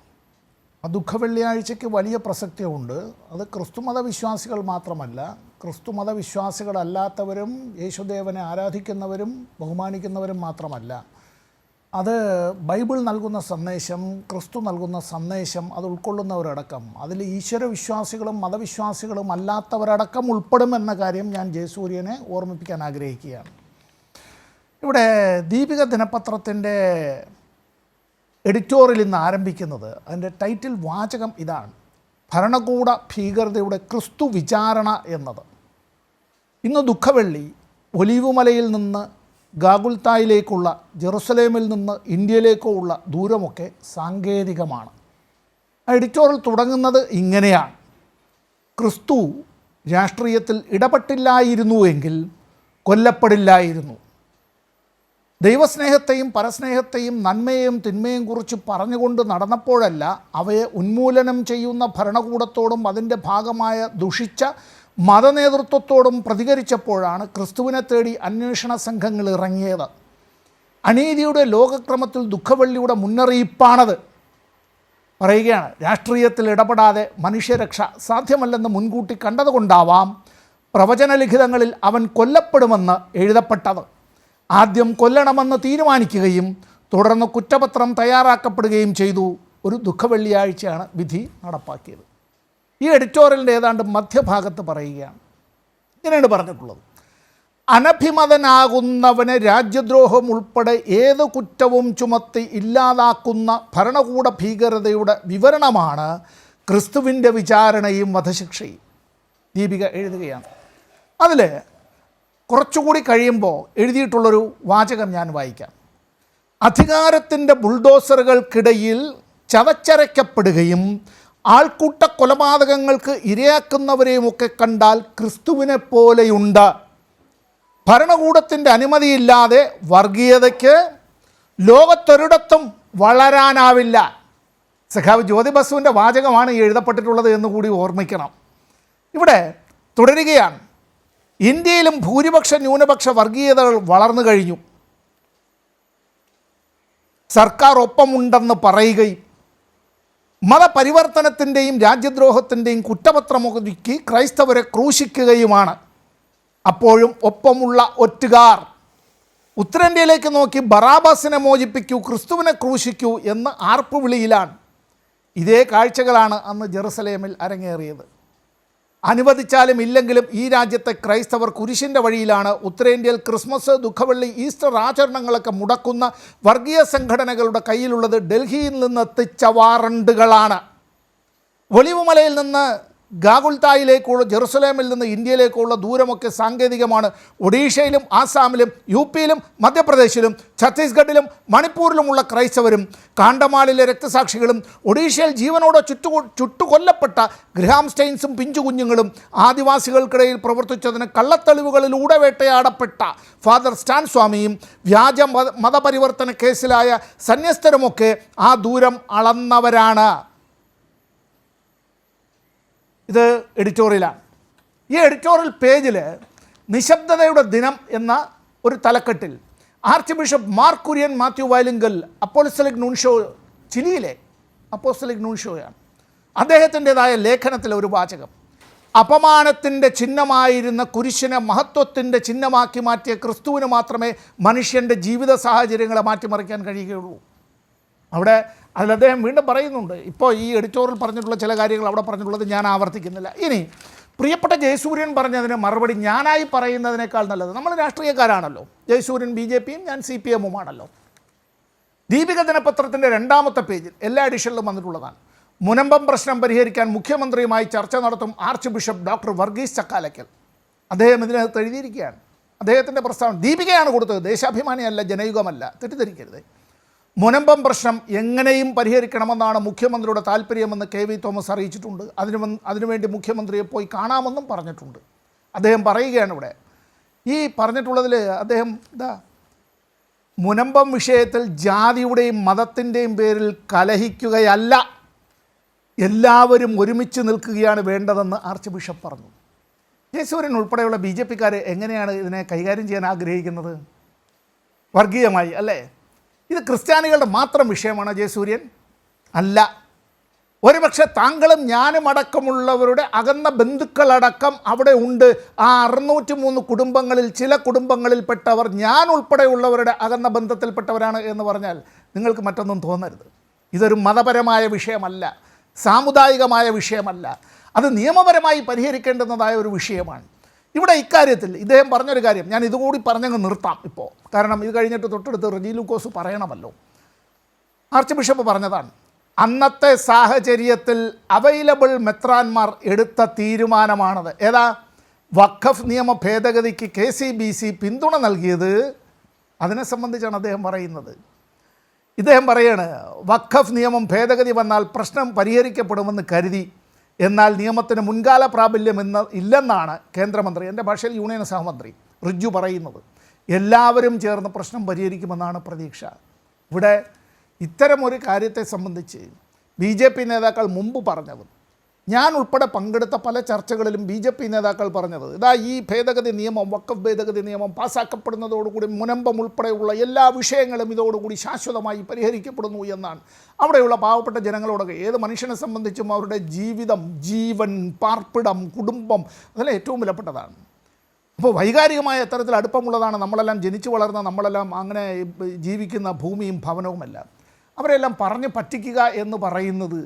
ആ ദുഃഖവെള്ളിയാഴ്ചയ്ക്ക് വലിയ പ്രസക്തിയുണ്ട്. അത് ക്രിസ്തുമത വിശ്വാസികൾ മാത്രമല്ല, ക്രിസ്തുമത വിശ്വാസികളല്ലാത്തവരും യേശുദേവനെ ആരാധിക്കുന്നവരും ബഹുമാനിക്കുന്നവരും മാത്രമല്ല, അത് ബൈബിൾ നൽകുന്ന സന്ദേശം, ക്രിസ്തു നൽകുന്ന സന്ദേശം അത് ഉൾക്കൊള്ളുന്നവരടക്കം, അതിൽ ഈശ്വര വിശ്വാസികളും മതവിശ്വാസികളും അല്ലാത്തവരടക്കം ഉൾപ്പെടുമെന്ന കാര്യം ഞാൻ ജയസൂര്യനെ ഓർമ്മിപ്പിക്കാൻ ആഗ്രഹിക്കുകയാണ്. ഇവിടെ ദീപിക ദിനപത്രത്തിൻ്റെ എഡിറ്റോറിയൽ ഇന്ന് ആരംഭിക്കുന്നത്, അതിൻ്റെ ടൈറ്റിൽ വാചകം ഇതാണ്: ഭരണകൂട ഭീകരതയുടെ ക്രിസ്തു വിചാരണ എന്നത്. ഇന്ന് ദുഃഖവെള്ളി. ഒലീവുമലയിൽ നിന്ന് ഗാഗുൽത്തായിലേക്കുള്ള, ജെറുസലേമിൽ നിന്ന് ഇന്ത്യയിലേക്കോ ഉള്ള ദൂരമൊക്കെ സാങ്കേതികമാണ്. ആ എഡിറ്റോറിയൽ തുടങ്ങുന്നത് ഇങ്ങനെയാണ്: ക്രിസ്തു രാഷ്ട്രീയത്തിൽ ഇടപെട്ടില്ലായിരുന്നുവെങ്കിൽ കൊല്ലപ്പെടില്ലായിരുന്നു. ദൈവസ്നേഹത്തെയും പരസ്നേഹത്തെയും നന്മയെയും തിന്മയെയും കുറിച്ച് പറഞ്ഞുകൊണ്ട് നടന്നപ്പോഴല്ല, അവയെ ഉന്മൂലനം ചെയ്യുന്ന ഭരണകൂടത്തോടും അതിൻ്റെ ഭാഗമായ ദുഷിച്ച മതനേതൃത്വത്തോടും പ്രതികരിച്ചപ്പോഴാണ് ക്രിസ്തുവിനെ തേടി അന്വേഷണ സംഘങ്ങൾ ഇറങ്ങിയത്. അനീതിയുടെ ലോകക്രമത്തിൽ ദുഃഖവെള്ളിയുടെ മുന്നറിയിപ്പാണത്. പറയുകയാണ്, രാഷ്ട്രീയത്തിൽ ഇടപെടാതെ മനുഷ്യരക്ഷ സാധ്യമല്ലെന്ന് മുൻകൂട്ടി കണ്ടതുകൊണ്ടാവാം പ്രവചനലിഖിതങ്ങളിൽ അവൻ കൊല്ലപ്പെടുമെന്ന് എഴുതപ്പെട്ടത്. ആദ്യം കൊല്ലണമെന്ന് തീരുമാനിക്കുകയും തുടർന്ന് കുറ്റപത്രം തയ്യാറാക്കപ്പെടുകയും ചെയ്തു. ഒരു ദുഃഖവെള്ളിയാഴ്ചയാണ് വിധി നടപ്പാക്കിയത്. ഈ എഡിറ്റോറിയലിൻ്റെ ഏതാണ്ട് മധ്യഭാഗത്ത് പറയുകയാണ്, ഇങ്ങനെയാണ് പറഞ്ഞിട്ടുള്ളത്: അനഭിമതനാകുന്നവനെ രാജ്യദ്രോഹം ഉൾപ്പെടെ ഏത് കുറ്റവും ചുമത്തി ഇല്ലാതാക്കുന്ന ഭരണകൂട ഭീകരതയുടെ വിവരണമാണ് ക്രിസ്തുവിൻ്റെ വിചാരണയും വധശിക്ഷയും. ദീപിക എഴുതുകയാണ്. അതിൽ കുറച്ചുകൂടി കഴിയുമ്പോൾ എഴുതിയിട്ടുള്ളൊരു വാചകം ഞാൻ വായിക്കാം: അധികാരത്തിൻ്റെ ബുൾഡോസറുകൾക്കിടയിൽ ചതച്ചരയ്ക്കപ്പെടുകയും ആൾക്കൂട്ട കൊലപാതകങ്ങൾക്ക് ഇരയാക്കുന്നവരെയുമൊക്കെ കണ്ടാൽ ക്രിസ്തുവിനെ പോലെയുണ്ട്. ഭരണകൂടത്തിൻ്റെ അനുമതിയില്ലാതെ വർഗീയതയ്ക്ക് ലോകത്തൊരിടത്തും വളരാനാവില്ല. സഖാവ് ജ്യോതി ബസുവിൻ്റെ വാചകമാണ് ഈ എഴുതപ്പെട്ടിട്ടുള്ളത് എന്നുകൂടി ഓർമ്മിക്കണം. ഇവിടെ തുടരുകയാണ്: ഇന്ത്യയിലും ഭൂരിപക്ഷ ന്യൂനപക്ഷ വർഗീയതകൾ വളർന്നു കഴിഞ്ഞു. സർക്കാർ ഒപ്പമുണ്ടെന്ന് പറയുകയും മതപരിവർത്തനത്തിൻ്റെയും രാജ്യദ്രോഹത്തിൻ്റെയും കുറ്റപത്രമൊതുക്കി ക്രൈസ്തവരെ ക്രൂശിക്കുകയുമാണ്. അപ്പോഴും ഒപ്പമുള്ള ഒറ്റുകാർ ഉത്തരേന്ത്യയിലേക്ക് നോക്കി ബറാബാസിനെ മോചിപ്പിക്കൂ, ക്രിസ്തുവിനെ ക്രൂശിക്കൂ എന്ന് ആർപ്പുവിളിയിലാണ്. ഇതേ കാഴ്ചകളാണ് അന്ന് ജെറുസലേമിൽ അരങ്ങേറിയത്. അനുവദിച്ചാലും ഇല്ലെങ്കിലും ഈ രാജ്യത്തെ ക്രൈസ്തവർ കുരിശിൻ്റെ വഴിയിലാണ്. ഉത്തരേന്ത്യയിൽ ക്രിസ്മസ്, ദുഃഖവെള്ളി, ഈസ്റ്റർ ആചരണങ്ങളൊക്കെ മുടക്കുന്ന വർഗീയ സംഘടനകളുടെ കയ്യിലുള്ളത് ഡൽഹിയിൽ നിന്ന് എത്തിച്ച വാറണ്ടുകളാണ്. ഒലിവുമലയിൽ നിന്ന് ഗാഗുൽത്തായിലേക്കുള്ള, ജെറുസലേമിൽ നിന്ന് ഇന്ത്യയിലേക്കുള്ള ദൂരമൊക്കെ സാങ്കേതികമാണ്. ഒഡീഷയിലും ആസാമിലും യുപിയിലും മധ്യപ്രദേശിലും ഛത്തീസ്ഗഡിലും മണിപ്പൂരിലുമുള്ള ക്രൈസ്തവരും കാണ്ടമാലിലെ രക്തസാക്ഷികളും ഒഡീഷയിൽ ജീവനോടെ ചുട്ടുകൊല്ലപ്പെട്ട ഗ്രഹാം സ്റ്റെയിൻസും പിഞ്ചുകുഞ്ഞുങ്ങളും ആദിവാസികൾക്കിടയിൽ പ്രവർത്തിച്ചതിന് കള്ളത്തെളിവുകളിലൂടെ വേട്ടയാടപ്പെട്ട ഫാദർ സ്റ്റാൻ സ്വാമിയും വ്യാജ മതപരിവർത്തന കേസിലായ സന്യസ്തരുമൊക്കെ ആ ദൂരം അളന്നവരാണ്. ഇത് എഡിറ്റോറിയലാണ്. ഈ എഡിറ്റോറിയൽ പേജിൽ നിശബ്ദതയുടെ ദിനം എന്ന ഒരു തലക്കെട്ടിൽ archbishop Mar Kurian Mathew Vayalinkal apostolic nuncio, ചിലിയിലെ അപ്പോസ്തലിക് നൂൻഷോയാണ്, അദ്ദേഹത്തിൻ്റെതായ ലേഖനത്തിലെ ഒരു വാചകം, അപമാനത്തിൻ്റെ ചിഹ്നമായിരുന്ന കുരിശിനെ മഹത്വത്തിൻ്റെ ചിഹ്നമാക്കി മാറ്റിയ ക്രിസ്തുവിന് മാത്രമേ മനുഷ്യൻ്റെ ജീവിത സാഹചര്യങ്ങളെ മാറ്റിമറിക്കാൻ കഴിയുകയുള്ളൂ. അവിടെ അതിൽ അദ്ദേഹം വീണ്ടും പറയുന്നുണ്ട്. ഇപ്പോൾ ഈ എഡിറ്റോറിയൽ പറഞ്ഞിട്ടുള്ള ചില കാര്യങ്ങൾ അവിടെ പറഞ്ഞിട്ടുള്ളത് ഞാൻ ആവർത്തിക്കുന്നില്ല. ഇനി പ്രിയപ്പെട്ട ജയസൂര്യൻ പറഞ്ഞതിന് മറുപടി ഞാനായി പറയുന്നതിനേക്കാൾ നല്ലത്, നമ്മൾ രാഷ്ട്രീയക്കാരാണല്ലോ, ജയസൂര്യൻ BJPയും ഞാൻ CPM ആണല്ലോ. ദീപിക ദിനപത്രത്തിൻ്റെ 2ാമത്തെ പേജിൽ എല്ലാ എഡിഷനിലും വന്നിട്ടുള്ളതാണ്. മുനമ്പം പ്രശ്നം പരിഹരിക്കാൻ മുഖ്യമന്ത്രിയുമായി ചർച്ച നടത്തും arch bishop doctor Varghese Chakkalakkal. അദ്ദേഹം ഇതിനകത്ത് എഴുതിയിരിക്കുകയാണ്. അദ്ദേഹത്തിൻ്റെ പ്രസ്താവന ദീപികയാണ് കൊടുത്തത്, ദേശാഭിമാനിയല്ല, ജനയുഗമല്ല, തെറ്റിദ്ധരിക്കരുത്. മുനമ്പം പ്രശ്നം എങ്ങനെയും പരിഹരിക്കണമെന്നാണ് മുഖ്യമന്ത്രിയുടെ താല്പര്യമെന്ന് KV തോമസ് അറിയിച്ചിട്ടുണ്ട്. അതിനുവേണ്ടി മുഖ്യമന്ത്രിയെ പോയി കാണാമെന്നും പറഞ്ഞിട്ടുണ്ട്. അദ്ദേഹം പറയുകയാണ് ഇവിടെ ഈ പറഞ്ഞിട്ടുള്ളതിൽ അദ്ദേഹം മുനമ്പം വിഷയത്തിൽ ജാതിയുടെയും മതത്തിൻ്റെയും പേരിൽ കലഹിക്കുകയല്ല, എല്ലാവരും ഒരുമിച്ച് നിൽക്കുകയാണ് വേണ്ടതെന്ന് ആർച്ച് ബിഷപ്പ് പറഞ്ഞു. ജയസൂര്യൻ ഉൾപ്പെടെയുള്ള BJPക്കാർ എങ്ങനെയാണ് ഇതിനെ കൈകാര്യം ചെയ്യാൻ ആഗ്രഹിക്കുന്നത്? വർഗീയമായി അല്ലേ? ഇത് ക്രിസ്ത്യാനികളുടെ മാത്രം വിഷയമാണ് ജയസൂര്യൻ? അല്ല. ഒരുപക്ഷെ താങ്കളും ഞാനും അടക്കമുള്ളവരുടെ അകന്ന ബന്ധുക്കളടക്കം അവിടെ ഉണ്ട്. ആ 603 കുടുംബങ്ങളിൽ ചില കുടുംബങ്ങളിൽപ്പെട്ടവർ ഞാൻ ഉൾപ്പെടെയുള്ളവരുടെ അകന്ന ബന്ധത്തിൽപ്പെട്ടവരാണ് എന്ന് പറഞ്ഞാൽ നിങ്ങൾക്ക് മറ്റൊന്നും തോന്നരുത്. ഇതൊരു മതപരമായ വിഷയമല്ല, സാമുദായികമായ വിഷയമല്ല, അത് നിയമപരമായി പരിഹരിക്കേണ്ടുന്നതായ ഒരു വിഷയമാണ്. ഇവിടെ ഇക്കാര്യത്തിൽ ഇദ്ദേഹം പറഞ്ഞൊരു കാര്യം ഞാൻ ഇതുകൂടി പറഞ്ഞങ്ങ് നിർത്താം ഇപ്പോൾ, കാരണം ഇത് കഴിഞ്ഞിട്ട് തൊട്ടടുത്ത് റജി ലൂക്കോസ് പറയണമല്ലോ. ആർച്ച് ബിഷപ്പ് പറഞ്ഞതാണ്, അന്നത്തെ സാഹചര്യത്തിൽ അവൈലബിൾ മെത്രാന്മാർ എടുത്ത തീരുമാനമാണത്. ഏതാ? വഖഫ് നിയമ ഭേദഗതിക്ക് KCBC പിന്തുണ നൽകിയത്. അതിനെ സംബന്ധിച്ചാണ് അദ്ദേഹം പറയുന്നത്. ഇദ്ദേഹം പറയാണ്, വഖഫ് നിയമം ഭേദഗതി വന്നാൽ പ്രശ്നം പരിഹരിക്കപ്പെടുമെന്ന് കരുതി, എന്നാൽ നിയമത്തിന് മുൻകാല പ്രാബല്യം ഇല്ലെന്നാണ് കേന്ദ്രമന്ത്രി, എൻ്റെ ഭാഷയിൽ യൂണിയൻ സഹമന്ത്രി റിജ്ജു പറയുന്നത്. എല്ലാവരും ചേർന്ന് പ്രശ്നം പരിഹരിക്കുമെന്നാണ് പ്രതീക്ഷ. ഇവിടെ ഇത്തരമൊരു കാര്യത്തെ സംബന്ധിച്ച് BJP നേതാക്കൾ മുമ്പ് പറഞ്ഞത്, ഞാൻ ഉൾപ്പെടെ പങ്കെടുത്ത പല ചർച്ചകളിലും BJP നേതാക്കൾ പറഞ്ഞത്, ഇതാ ഈ ഭേദഗതി നിയമം, വഖഫ് ഭേദഗതി നിയമം പാസ്സാക്കപ്പെടുന്നതോടുകൂടി മുനമ്പം ഉൾപ്പെടെയുള്ള എല്ലാ വിഷയങ്ങളും ഇതോടുകൂടി ശാശ്വതമായി പരിഹരിക്കപ്പെടുന്നു എന്നാണ്. അവിടെയുള്ള പാവപ്പെട്ട ജനങ്ങളോടൊക്കെ, ഏത് മനുഷ്യനെ സംബന്ധിച്ചും അവരുടെ ജീവിതം, ജീവൻ, പാർപ്പിടം, കുടുംബം അതെല്ലാം ഏറ്റവും വിലപ്പെട്ടതാണ്. അപ്പോൾ വൈകാരികമായ തരത്തിൽ അടുപ്പമുള്ളതാണ് നമ്മളെല്ലാം ജനിച്ചു വളർന്ന, നമ്മളെല്ലാം അങ്ങനെ ജീവിക്കുന്ന ഭൂമിയും ഭവനവുമെല്ലാം. അവരെല്ലാം പറഞ്ഞ് പറ്റിക്കുക എന്ന് പറയുന്നത്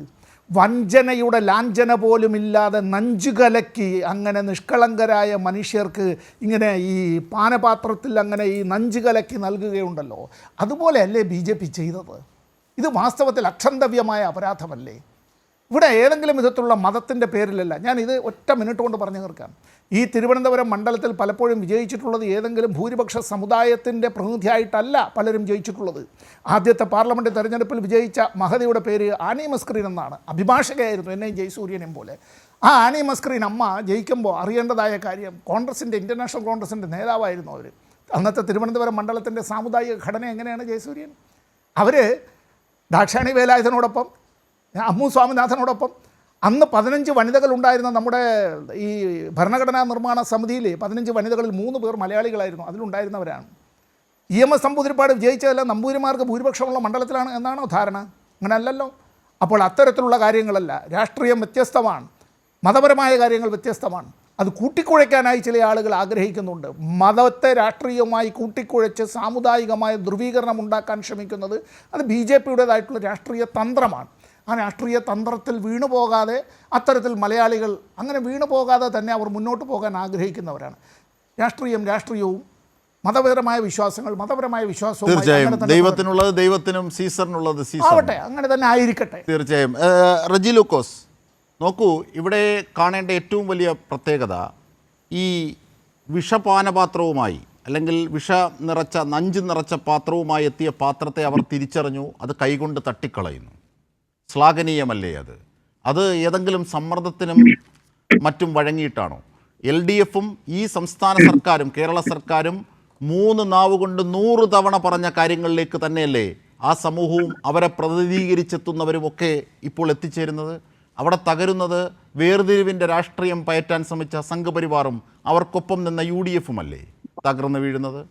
വഞ്ചനയുടെ ലാഞ്ചന പോലുമില്ലാതെ നഞ്ചുകലക്കി അങ്ങനെ നിഷ്കളങ്കരായ മനുഷ്യർക്ക് ഇങ്ങനെ ഈ പാനപാത്രത്തിൽ അങ്ങനെ ഈ നഞ്ചുകലക്കി നൽകുകയുണ്ടല്ലോ, അതുപോലെയല്ലേ BJP ചെയ്തത്? ഇത് വാസ്തവത്തിൽ അക്ഷന്തവ്യമായ അപരാധമല്ലേ? ഇവിടെ ഏതെങ്കിലും വിധത്തിലുള്ള മതത്തിൻ്റെ പേരിലല്ല. ഞാൻ ഇത് ഒറ്റ മിനിറ്റ് കൊണ്ട് പറഞ്ഞു തീർക്കാം. ഈ തിരുവനന്തപുരം മണ്ഡലത്തിൽ പലപ്പോഴും വിജയിച്ചിട്ടുള്ളത് ഏതെങ്കിലും ഭൂരിപക്ഷ സമുദായത്തിൻ്റെ പ്രതിനിധിയായിട്ടല്ല പലരും ജയിച്ചിട്ടുള്ളത്. ആദ്യത്തെ പാർലമെൻറ്റ് തെരഞ്ഞെടുപ്പിൽ വിജയിച്ച മഹതിയുടെ പേര് ആനി മസ്ക്രീൻ എന്നാണ്. അഭിഭാഷകയായിരുന്നു, എന്നെ ജയസൂര്യനും പോലെ. ആ ആനി മസ്ക്രീൻ അമ്മ ജയിക്കുമ്പോൾ അറിയേണ്ടതായ കാര്യം, കോൺഗ്രസിൻ്റെ, ഇൻ്റർനാഷണൽ കോൺഗ്രസിൻ്റെ നേതാവായിരുന്നു അവർ. അന്നത്തെ തിരുവനന്തപുരം മണ്ഡലത്തിൻ്റെ സാമുദായിക ഘടന എങ്ങനെയാണ് ജയസൂര്യൻ? അവർ ദാക്ഷാണി വേലായുധനോടൊപ്പം, അമ്മു സ്വാമിനാഥനോടൊപ്പം, അന്ന് 15 വനിതകൾ ഉണ്ടായിരുന്ന നമ്മുടെ ഈ ഭരണഘടനാ നിർമ്മാണ സമിതിയിൽ 15 വനിതകളിൽ 3 പേർ മലയാളികളായിരുന്നു, അതിലുണ്ടായിരുന്നവരാണ്. EMS നമ്പൂതിരിപ്പാട് വിജയിച്ചതെല്ലാം നമ്പൂതിരിമാർക്ക് ഭൂരിപക്ഷമുള്ള മണ്ഡലത്തിലാണ് എന്നാണോ ധാരണ? അങ്ങനെ അല്ലല്ലോ. അപ്പോൾ അത്തരത്തിലുള്ള കാര്യങ്ങളല്ല. രാഷ്ട്രീയം വ്യത്യസ്തമാണ്, മതപരമായ കാര്യങ്ങൾ വ്യത്യസ്തമാണ്. അത് കൂട്ടിക്കുഴയ്ക്കാനായി ചില ആളുകൾ ആഗ്രഹിക്കുന്നുണ്ട്. മതത്തെ രാഷ്ട്രീയമായി കൂട്ടിക്കുഴച്ച് സാമുദായികമായ ധ്രുവീകരണം ഉണ്ടാക്കാൻ ശ്രമിക്കുന്നത് അത് BJPയുടേതായിട്ടുള്ള രാഷ്ട്രീയ തന്ത്രമാണ്. ആ രാഷ്ട്രീയ തന്ത്രത്തിൽ വീണുപോകാതെ, അത്തരത്തിൽ മലയാളികൾ അങ്ങനെ വീണുപോകാതെ തന്നെ അവർ മുന്നോട്ട് പോകാൻ ആഗ്രഹിക്കുന്നവരാണ്. രാഷ്ട്രീയവും മതപരമായ വിശ്വാസങ്ങൾ മതപരമായ വിശ്വാസവും തീർച്ചയായും ദൈവത്തിനുള്ളത് ദൈവത്തിനും സീസറിനുള്ളത് സീസർ ആവട്ടെ, അങ്ങനെ തന്നെ ആയിരിക്കട്ടെ. തീർച്ചയായും. റജി ലൂക്കോസ്, നോക്കൂ, ഇവിടെ കാണേണ്ട ഏറ്റവും വലിയ പ്രത്യേകത ഈ വിഷപാനപാത്രവുമായി അല്ലെങ്കിൽ നഞ്ച് നിറച്ച പാത്രവുമായി എത്തിയ പാത്രത്തെ അവർ തിരിച്ചറിഞ്ഞു, അത് കൈകൊണ്ട് തട്ടിക്കളയുന്നു. ശ്ലാഘനീയമല്ലേ അത് ഏതെങ്കിലും സമ്മർദ്ദത്തിനും മറ്റും വഴങ്ങിയിട്ടാണോ? LDFും ഈ സംസ്ഥാന സർക്കാരും കേരള സർക്കാരും 3 നാവ് കൊണ്ട് 100 തവണ പറഞ്ഞ കാര്യങ്ങളിലേക്ക് തന്നെയല്ലേ ആ സമൂഹവും അവരെ പ്രതിനിധീകരിച്ചെത്തുന്നവരുമൊക്കെ ഇപ്പോൾ എത്തിച്ചേരുന്നത്? അവിടെ തകരുന്നത് വേർതിരിവിൻ്റെ രാഷ്ട്രീയം പയറ്റാൻ ശ്രമിച്ച സംഘപരിവാറും അവർക്കൊപ്പം നിന്ന UDFും അല്ലേ തകർന്നു വീഴുന്നത്?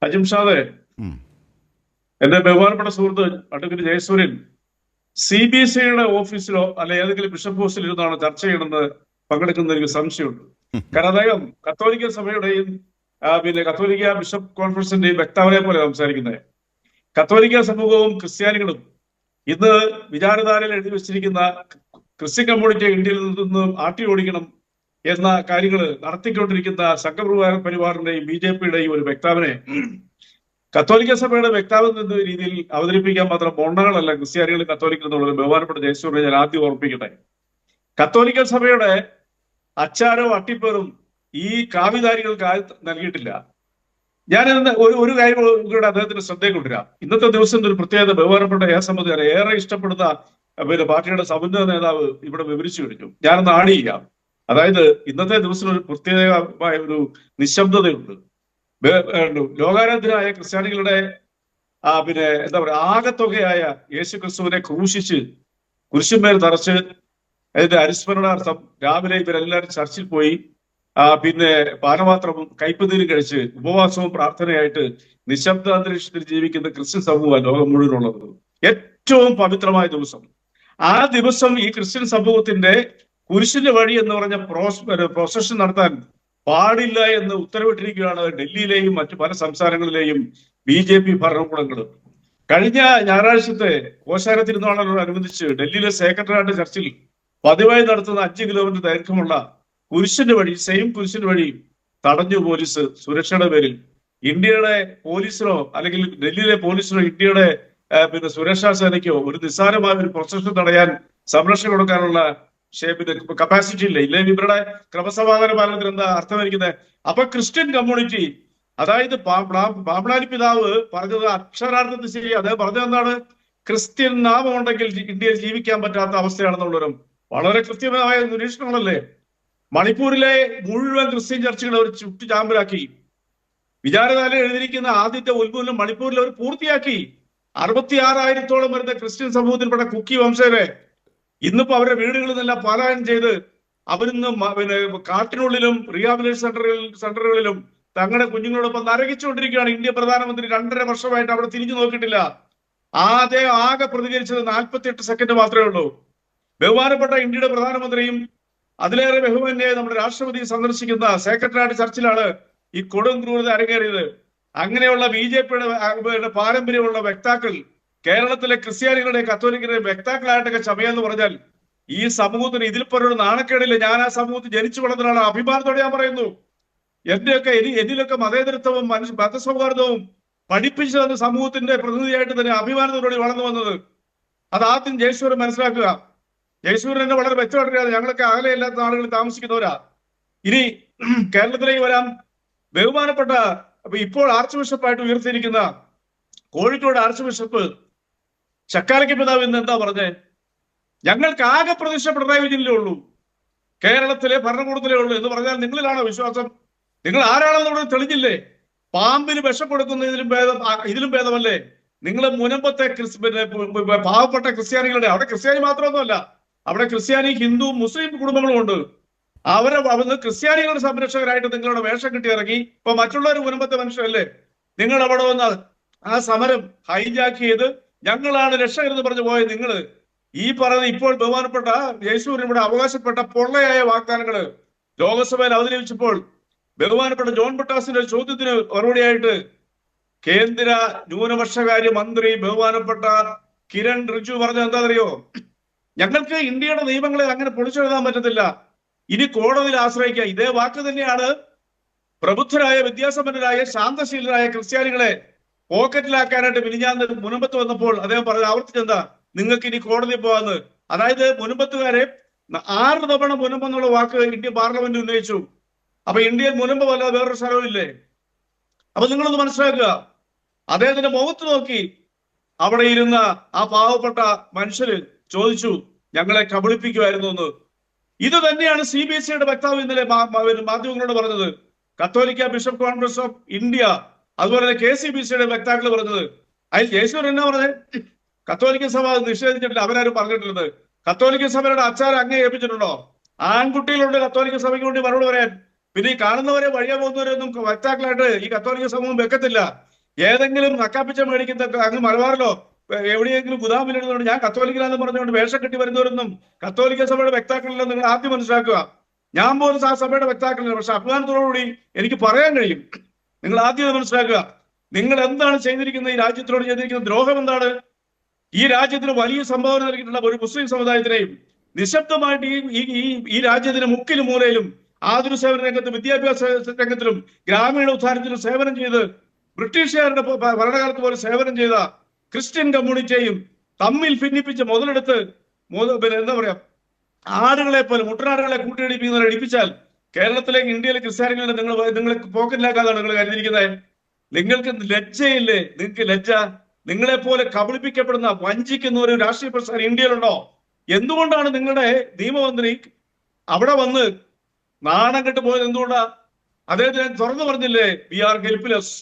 അജിംഷാദെ, എന്റെ ബഹുമാനപ്പെട്ട സുഹൃത്ത് അഡ്വക്കേറ്റ് ജയസൂര്യൻ CBSIയുടെ ഓഫീസിലോ അല്ലെ ഏതെങ്കിലും ബിഷപ്പ് ഹൗസിൽ ഇരുന്നാണ് ചർച്ച ചെയ്യണമെന്ന് പങ്കെടുക്കുന്ന എനിക്ക് സംശയമുണ്ട്. കാരണം അദ്ദേഹം കത്തോലിക്ക സഭയുടെയും പിന്നെ കത്തോലിക്ക ബിഷപ്പ് കോൺഫറൻസിന്റെയും വക്താവിനെ പോലെ സംസാരിക്കുന്നത്. കത്തോലിക്ക സമൂഹവും ക്രിസ്ത്യാനികളും ഇന്ന് വിചാരധാരയിൽ എഴുതി വെച്ചിരിക്കുന്ന ക്രിസ്ത്യൻ കമ്മ്യൂണിറ്റിയെ ഇന്ത്യയിൽ നിന്ന് ആട്ടി ഓടിക്കണം എന്ന കാര്യങ്ങൾ നടത്തിക്കൊണ്ടിരിക്കുന്ന സംഘപരിവാറിന്റെയും BJPയുടെയും ഒരു വക്താവിനെ കത്തോലിക്ക സഭയുടെ വക്താവ് എന്ന രീതിയിൽ അവതരിപ്പിക്കാൻ മാത്രം മൊണ്ണകളല്ല ക്രിസ്ത്യാനികൾ കത്തോലിക്കൽ എന്നുള്ളത് ബഹുമാനപ്പെട്ട ജയസൂര്യനെ ഞാൻ ആദ്യം ഓർപ്പിക്കട്ടെ. കത്തോലിക്ക സഭയുടെ അച്ചാരവും അട്ടിപ്പേറും ഈ കാവിധാരികൾക്ക് നൽകിയിട്ടില്ല. ഞാൻ ഒരു കാര്യം കൂടെ അദ്ദേഹത്തിന് ശ്രദ്ധയെ കൊണ്ടുവരാം. ഇന്നത്തെ ദിവസം ഒരു പ്രത്യേകത ബഹുമാനപ്പെട്ട സംബന്ധിച്ച് ഏറെ ഇഷ്ടപ്പെടുന്ന പിന്നെ പാർട്ടിയുടെ സമന്വയ നേതാവ് ഇവിടെ വിവരിച്ചു കഴിഞ്ഞു. ഞാനൊന്ന് ആഡ് ചെയ്യാം. അതായത് ഇന്നത്തെ ദിവസം ഒരു പ്രത്യേകമായ ഒരു നിശബ്ദതയുണ്ട്. ലോകാരാധ്യരായ ക്രിസ്ത്യാനികളുടെ പിന്നെ എന്താ പറയുക ആകത്തുകയായ യേശു ക്രിസ്തുവിനെ ക്രൂശിച്ച് കുരിശുമേൽ തറച്ച് അതിന്റെ അനുസ്മരണാർത്ഥം രാവിലെ ഇവരെല്ലാവരും ചർച്ചിൽ പോയി പിന്നെ പാനപാത്രവും കൈപ്പുനീരും കഴിച്ച് ഉപവാസവും പ്രാർത്ഥനയായിട്ട് നിശബ്ദ അന്തരീക്ഷത്തിൽ ജീവിക്കുന്ന ക്രിസ്ത്യൻ സമൂഹം ലോകം മുഴുവനുള്ളത്. ഏറ്റവും പവിത്രമായ ദിവസം. ആ ദിവസം ഈ ക്രിസ്ത്യൻ സമൂഹത്തിന്റെ കുരിശിന്റെ വഴി എന്ന് പറഞ്ഞ പ്രോസഷൻ നടത്താൻ പാടില്ല എന്ന് ഉത്തരവിട്ടിരിക്കുകയാണ് ഡൽഹിയിലെയും മറ്റു പല സംസ്ഥാനങ്ങളിലെയും BJP ഭരണകൂടങ്ങൾ. കഴിഞ്ഞ ഞായറാഴ്ചത്തെ ഓശാന തിരുനാളിനോടനുബന്ധിച്ച് ഡൽഹിയിലെ സെക്രട്ടേറിയറ്റ് ചർച്ചിൽ പതിവായി നടത്തുന്ന 5 കിലോമീറ്റർ ദൈർഘ്യമുള്ള കുരിശിന്റെ വഴി കുരിശിന്റെ വഴി തടഞ്ഞു പോലീസ് സുരക്ഷയുടെ പേരിൽ. ഇന്ത്യയുടെ പോലീസിനോ അല്ലെങ്കിൽ ഡൽഹിയിലെ പോലീസിനോ ഇന്ത്യയുടെ പിന്നെ സുരക്ഷാ സേനയ്ക്കോ ഒരു നിസ്സാരമായ ഒരു പ്രൊസഷൻ തടയാൻ സംരക്ഷണം കൊടുക്കാനുള്ള കപ്പാസിറ്റി ഇല്ലേ ഇവരുടെ ക്രമസമാധാന പാലനത്തിന് എന്താ അർത്ഥമായിരിക്കുന്നത്? അപ്പൊ ക്രിസ്ത്യൻ കമ്മ്യൂണിറ്റി, അതായത് പാമ്പ്ളാനി പിതാവ് പറഞ്ഞത് അക്ഷരാർത്ഥത്തിൽ ശരി. അദ്ദേഹം പറഞ്ഞത് എന്താണ്? ക്രിസ്ത്യൻ നാമം ഉണ്ടെങ്കിൽ ഇന്ത്യയിൽ ജീവിക്കാൻ പറ്റാത്ത അവസ്ഥയാണെന്നുള്ളവരും വളരെ കൃത്യമായ നിരീക്ഷണങ്ങളല്ലേ. മണിപ്പൂരിലെ മുഴുവൻ ക്രിസ്ത്യൻ ചർച്ചുകളെ ഒരു ചുറ്റു ചാമ്പലാക്കി. വിചാരധാരയിൽ എഴുതിയിരിക്കുന്ന ആദ്യത്തെ ഉത്ഭവം മണിപ്പൂരിൽ അവർ പൂർത്തിയാക്കി. 66,000-ഓളം വരുന്ന ക്രിസ്ത്യൻ സമൂഹത്തിൽപ്പെട്ട കുക്കി വംശജരെ ഇന്നിപ്പോ അവരുടെ വീടുകളിൽ നിന്നെല്ലാം പലായനം ചെയ്ത് അവരിന്ന് പിന്നെ കാട്ടിനുള്ളിലും റീഹാബിലിറ്റേഷൻ സെന്ററുകളിലും തങ്ങളുടെ കുഞ്ഞുങ്ങളോടൊപ്പം നരകിച്ചുകൊണ്ടിരിക്കുകയാണ്. ഇന്ത്യ പ്രധാനമന്ത്രി 2.5 വർഷമായിട്ട് അവിടെ തിരിഞ്ഞു നോക്കിയിട്ടില്ല. ആകെ പ്രതികരിച്ചത് 48 സെക്കൻഡ് മാത്രമേ ഉള്ളൂ. ബഹുമാനപ്പെട്ട ഇന്ത്യയുടെ പ്രധാനമന്ത്രിയും അതിലേറെ ബഹുമാന്യ നമ്മുടെ രാഷ്ട്രപതി സന്ദർശിക്കുന്ന സെക്രട്ടേറിയറ്റ് ചർച്ചിലാണ് ഈ കൊടും ക്രൂരത അരങ്ങേറിയത്. അങ്ങനെയുള്ള BJPയുടെ പാരമ്പര്യമുള്ള വക്താക്കൾ കേരളത്തിലെ ക്രിസ്ത്യാനികളുടെ കത്തോലിക്കരുടെ വക്താക്കളായിട്ടൊക്കെ ചമയെന്ന് പറഞ്ഞാൽ ഈ സമൂഹത്തിന് ഇതിൽ പറഞ്ഞൊരു നാണക്കേടില്ല. ഞാൻ ആ സമൂഹത്തിൽ ജനിച്ചു വളർന്നതാണ്. അഭിമാനത്തോടെ ഞാൻ പറയുന്നു. എന്നിലൊക്കെ മതേതരത്വവും മതസൗഹാർദ്ദവും പഠിപ്പിച്ചു തന്ന സമൂഹത്തിന്റെ പ്രതിനിധിയായിട്ട് തന്നെ അഭിമാനത്തോടെ വളർന്നു വന്നത്. അത് ആദ്യം ജയസൂര്യൻ മനസ്സിലാക്കുക. ജയസൂര്യൻ എന്നെ വളരെ വ്യക്തമായിട്ടറിയാതെ ഞങ്ങളൊക്കെ അകലെയില്ലാത്ത നാടുകളിൽ താമസിക്കുന്നവരാ. ഇനി കേരളത്തിലേക്ക് വരാം. ബഹുമാനപ്പെട്ട ഇപ്പോൾ ആർച്ച് ബിഷപ്പായിട്ട് ഉയർത്തിയിരിക്കുന്ന കോഴിക്കോട് ആർച്ച് ബിഷപ്പ് ചക്കാലയ്ക്ക് പിതാവ് ഇന്ന് എന്താ പറഞ്ഞേ? ഞങ്ങൾക്ക് ആകെ പ്രതീക്ഷ പിണറായി വിജയനിലേ ഉള്ളൂ, കേരളത്തിലെ ഭരണകൂടത്തിലേ ഉള്ളൂ എന്ന് പറഞ്ഞാൽ നിങ്ങളിലാണോ വിശ്വാസം? നിങ്ങൾ ആരാണെന്ന് ഇവിടെ തെളിഞ്ഞില്ലേ? പാമ്പിന് വിഷം കൊടുക്കുന്നതിലും ഇതിലും ഭേദമല്ലേ നിങ്ങൾ മുനമ്പത്തെ പാവപ്പെട്ട ക്രിസ്ത്യാനികളുടെ, അവിടെ ക്രിസ്ത്യാനി മാത്രമൊന്നുമല്ല, അവിടെ ക്രിസ്ത്യാനി ഹിന്ദു മുസ്ലിം കുടുംബങ്ങളും ഉണ്ട്. അവരെ ക്രിസ്ത്യാനികളുടെ സംരക്ഷകരായിട്ട് നിങ്ങളുടെ വേഷം കിട്ടി ഇറങ്ങി. ഇപ്പൊ മറ്റുള്ളവർ മുനമ്പത്തെ മനുഷ്യരല്ലേ? നിങ്ങൾ അവിടെ വന്ന് ആ സമരം ഹൈജാക്ക് ചെയ്ത് ഞങ്ങളാണ് രക്ഷകരെന്ന് പറഞ്ഞു പോയ നിങ്ങൾ ഈ പറയുന്ന ഇപ്പോൾ ബഹുമാനപ്പെട്ട ജയസൂര്യൻ ഇവിടെ അവകാശപ്പെട്ട പൊള്ളയായ വാഗ്ദാനങ്ങള് ലോകസഭയിൽ അവതരിപ്പിച്ചപ്പോൾ ബഹുമാനപ്പെട്ട ജോൺ ബ്രിട്ടാസിന്റെ ചോദ്യത്തിന് മറുപടിയായിട്ട് കേന്ദ്ര ന്യൂനപക്ഷകാര്യ മന്ത്രി ബഹുമാനപ്പെട്ട കിരൺ റിജിജു പറഞ്ഞത് എന്താണെന്നറിയോ? ഞങ്ങൾക്ക് ഇന്ത്യയുടെ നിയമങ്ങളെ അങ്ങനെ പൊളിച്ചെഴുതാൻ പറ്റത്തില്ല, ഇനി കോടതിയിൽ ആശ്രയിക്കുക. ഇതേ വാക്ക് തന്നെയാണ് പ്രബുദ്ധരായ വിദ്യാസമ്പന്നരായ ശാന്തശീലരായ ക്രിസ്ത്യാനികളെ പോക്കറ്റിലാക്കാനായിട്ട് മിനിഞ്ഞാന്ന് മുനമ്പത്ത് വന്നപ്പോൾ അദ്ദേഹം പറഞ്ഞത് ആവർത്തിച്ചെന്താ? നിങ്ങൾക്ക് ഇനി കോടതിയിൽ പോകാന്ന്. അതായത് മുനമ്പത്തുകാരെ 6 തവണ മുനമ്പെന്നുള്ള വാക്ക് ഇന്ത്യൻ പാർലമെന്റ് ഉന്നയിച്ചു. അപ്പൊ ഇന്ത്യയിൽ മുനമ്പല്ല വേറൊരു സ്ഥലവും ഇല്ലേ? അപ്പൊ നിങ്ങളൊന്ന് മനസ്സിലാക്കുക. അദ്ദേഹത്തിന്റെ മുഖത്ത് നോക്കി അവിടെ ഇരുന്ന ആ പാവപ്പെട്ട മനുഷ്യര് ചോദിച്ചു, ഞങ്ങളെ കബളിപ്പിക്കുമായിരുന്നു എന്ന്. ഇത് തന്നെയാണ് CBSIയുടെ വക്താവ് ഇന്നലെ മാധ്യമങ്ങളോട് പറഞ്ഞത്. കത്തോലിക്ക ബിഷപ്പ് കോൺഫറൻസ് ഓഫ് ഇന്ത്യ അതുപോലെ തന്നെ KCBCയുടെ വക്താക്കൾ പറഞ്ഞത്. അതിൽ ജയസൂര്യൻ എന്നാ പറഞ്ഞത്? കത്തോലിക്ക സഭ നിഷേധിച്ചിട്ടില്ല, അവരാരും പറഞ്ഞിട്ടുള്ളത്. കത്തോലിക്ക സഭയുടെ അച്ചാരം അങ്ങേ ഏൽപ്പിച്ചിട്ടുണ്ടോ? ആൺകുട്ടികളുണ്ട് കത്തോലിക്ക സഭയ്ക്ക് വേണ്ടി മറുപടി പറയാൻ. പിന്നെ ഈ കാണുന്നവരെ വഴിയാ പോകുന്നവരെ ഒന്നും വക്താക്കളായിട്ട് ഈ കത്തോലിക്ക സമൂഹം വെക്കത്തില്ല. ഏതെങ്കിലും നക്കാപ്പിച്ച മേടിക്കുന്ന അങ്ങ് മലബാറിലോ എവിടെയെങ്കിലും ഗുദാമിലിടുന്നുണ്ട് ഞാൻ കത്തോലിക്കലാന്ന് പറഞ്ഞുകൊണ്ട് വേഷം കെട്ടി വരുന്നവരൊന്നും കത്തോലിക്ക സഭയുടെ വക്താക്കളില്ല. നിങ്ങൾ ആദ്യം മനസ്സിലാക്കുക. ഞാൻ പോലും ആ സഭയുടെ വക്താക്കളില്ല. പക്ഷെ അഭിമാനത്തോടുകൂടി എനിക്ക് പറയാൻ കഴിയും. നിങ്ങൾ ആദ്യം മനസ്സിലാക്കുക, നിങ്ങൾ എന്താണ് ചെയ്തിരിക്കുന്നത്, ഈ രാജ്യത്തിനോട് ചെയ്തിരിക്കുന്ന ദ്രോഹം എന്താണ്. ഈ രാജ്യത്തിന് വലിയ സംഭാവന നൽകിയിട്ടുള്ള ഒരു മുസ്ലിം സമുദായത്തിനെയും നിശബ്ദമായിട്ട് ഈ രാജ്യത്തിന് മുക്കിലും മൂലയിലും ആതുര സേവന രംഗത്തും വിദ്യാഭ്യാസ രംഗത്തിലും ഗ്രാമീണ ഉദ്ധാരണത്തിലും സേവനം ചെയ്ത് ബ്രിട്ടീഷുകാരുടെ ഭരണകാലത്ത് പോലെ സേവനം ചെയ്ത ക്രിസ്ത്യൻ കമ്മ്യൂണിറ്റിയെയും തമ്മിൽ ഭിന്നിപ്പിച്ച് മുതലെടുത്ത് എന്താ പറയാ ആടുകളെ പോലെ മുട്ടനാടുകളെ കൂട്ടിയിടിപ്പിക്കുന്നവരെ ഇടിപ്പിച്ചാൽ കേരളത്തിലേക്ക് ഇന്ത്യയിലെ ക്രിസ്ത്യാനികളെ നിങ്ങൾ പോക്കറ്റിലാക്കാതാണ് നിങ്ങൾ കരുതിയിരിക്കുന്നത്. നിങ്ങൾക്ക് ലജ്ജയില്ലേ? നിങ്ങൾക്ക് ലജ്ജ? നിങ്ങളെ പോലെ കബളിപ്പിക്കപ്പെടുന്ന വഞ്ചിക്കുന്ന ഒരു രാഷ്ട്രീയ പ്രസ്ഥാനം ഇന്ത്യയിലുണ്ടോ? എന്തുകൊണ്ടാണ് നിങ്ങളുടെ നിയമമന്ത്രി അവിടെ വന്ന് നാണം കെട്ട് പോയത്? എന്തുകൊണ്ടാ? അദ്ദേഹത്തിന് തുറന്നു പറഞ്ഞില്ലേ, വി ആർ ഹെൽപ്ലെസ്,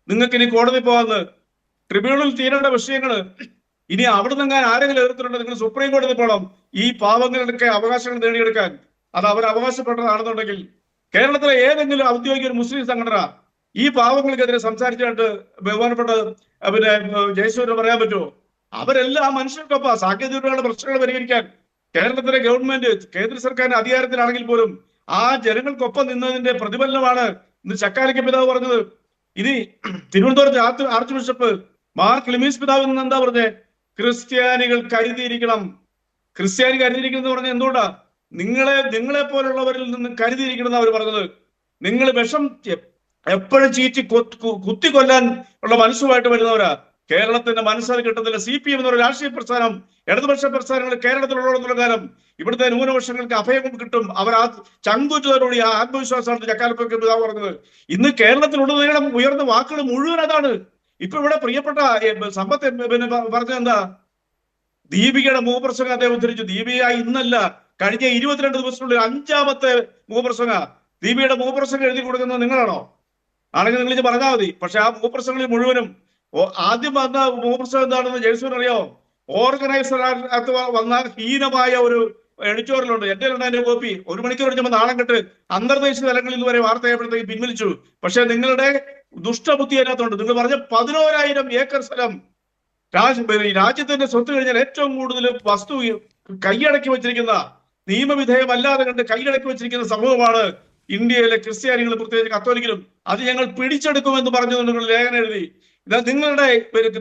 നിങ്ങൾക്ക് ഇനി കോടതി പോകാന്ന്. ട്രിബ്യൂണൽ തീരേണ്ട വിഷയങ്ങള് ഇനി അവിടെ നിന്ന് ആരെങ്കിലും എതിർത്തിട്ടുണ്ട്, നിങ്ങൾ സുപ്രീം കോടതി പോകണം ഈ പാവങ്ങളുടെ അവകാശങ്ങൾ നേടിയെടുക്കാൻ. അത് അവർ അവകാശപ്പെട്ടതാണെന്നുണ്ടെങ്കിൽ കേരളത്തിലെ ഏതെങ്കിലും ഔദ്യോഗിക ഒരു മുസ്ലിം സംഘടന ഈ പാവങ്ങൾക്കെതിരെ സംസാരിച്ചായിട്ട് ബഹുമാനപ്പെട്ട ജയസൂര്യന് പറയാൻ പറ്റുമോ? അവരെല്ലാം മനുഷ്യർക്കൊപ്പം സാങ്കേതികതയുടെ പ്രശ്നങ്ങൾ പരിഹരിക്കാൻ കേരളത്തിലെ ഗവൺമെന്റ് കേന്ദ്ര സർക്കാരിന്റെ അധികാരത്തിലാണെങ്കിൽ പോലും ആ ജനങ്ങൾക്കൊപ്പം നിന്നതിന്റെ പ്രതിഫലനമാണ് ഇന്ന് ചക്കാലയ്ക്ക് പിതാവ് പറഞ്ഞത്. ഇനി തിരുവനന്തപുരത്ത് ആർച്ച് ബിഷപ്പ് മാർ ക്ലിമീസ് പിതാവിൽ നിന്ന് എന്താ പറഞ്ഞേ? ക്രിസ്ത്യാനികൾ കരുതിയിരിക്കണം. ക്രിസ്ത്യാനി കരുതിയിരിക്കണം എന്ന് പറഞ്ഞാൽ എന്തുകൊണ്ടാ? നിങ്ങളെ പോലുള്ളവരിൽ നിന്ന് കരുതിയിരിക്കണം എന്ന് അവർ പറഞ്ഞത്. നിങ്ങൾ വിഷം എപ്പോഴും ചീറ്റി കുത്തിക്കൊല്ലാൻ ഉള്ള മനസ്സുമായിട്ട് വരുന്നവരാ. കേരളത്തിന്റെ മനസ്സത് കിട്ടുന്നില്ല. CPM എന്നൊരു രാഷ്ട്രീയ പ്രസ്ഥാനം, ഇടതുപക്ഷ പ്രസ്ഥാനങ്ങൾ കേരളത്തിലുള്ളതിനുള്ള കാലം ഇവിടുത്തെ ന്യൂനപക്ഷങ്ങൾക്ക് അഭയം കിട്ടും. അവർ ആ ചങ്കൂറ്റതോടുകൂടി ആ ആത്മവിശ്വാസമാണ് ചക്കാലപ്പൊക്കെ പിതാവ് പറഞ്ഞത്. ഇന്ന് കേരളത്തിലുടനീളം ഉയർന്ന വാക്കുകൾ മുഴുവൻ അതാണ്. ഇപ്പൊ ഇവിടെ പ്രിയപ്പെട്ട സമ്പത്ത് പറഞ്ഞെന്താ? ദീപികയുടെ മുഖപ്രസംഗം അദ്ദേഹം ഉദ്ധരിച്ചു. ദീപിക ഇന്നല്ല, കഴിഞ്ഞ 22 ദിവസത്തിനുള്ളിൽ 5ാമത്തെ മുഖപ്രസംഗ. ദീപികയുടെ മുഖപ്രസംഗം എഴുതി കൊടുക്കുന്നത് നിങ്ങളാണോ? ആണെങ്കിൽ നിങ്ങൾ ഇത് പറഞ്ഞാൽ മതി. പക്ഷെ ആ മുഖപ്രസംഗങ്ങളിൽ മുഴുവനും ആദ്യം വന്ന മുഖപ്രസംഗം എന്താണെന്ന് ജയസൂര്യൻ അറിയോ? ഓർഗനൈസർ വന്ന ഹീനമായ ഒരു എഡിറ്റോറിയലുണ്ട്. എന്റെ അതിന്റെ കോപ്പി 1 മണിക്കൂർ അടിച്ചപ്പോൾ നാണം കെട്ട് അന്തർദേശീയ തലങ്ങളിൽ വരെ വാർത്ത ചെയ്യപ്പെടുത്തേക്ക് പിൻവലിച്ചു. പക്ഷെ നിങ്ങളുടെ ദുഷ്ടബുദ്ധി അതിനകത്തുണ്ട്. നിങ്ങൾ പറഞ്ഞ 11,000 ഏക്കർ സ്ഥലം രാജ്യത്തിന്റെ സ്വത്ത് കഴിഞ്ഞാൽ ഏറ്റവും കൂടുതൽ വസ്തു കൈയടക്കി വെച്ചിരിക്കുന്ന, നിയമവിധേയമല്ലാതെ കണ്ട് കൈയടക്കി വെച്ചിരിക്കുന്ന സമൂഹമാണ് ഇന്ത്യയിലെ ക്രിസ്ത്യാനികൾ, പ്രത്യേകിച്ച് കത്തോലിക്കലും. അത് ഞങ്ങൾ പിടിച്ചെടുക്കുമെന്ന് പറഞ്ഞു നിങ്ങൾ ലേഖനം എഴുതി. ഇതാ നിങ്ങളുടെ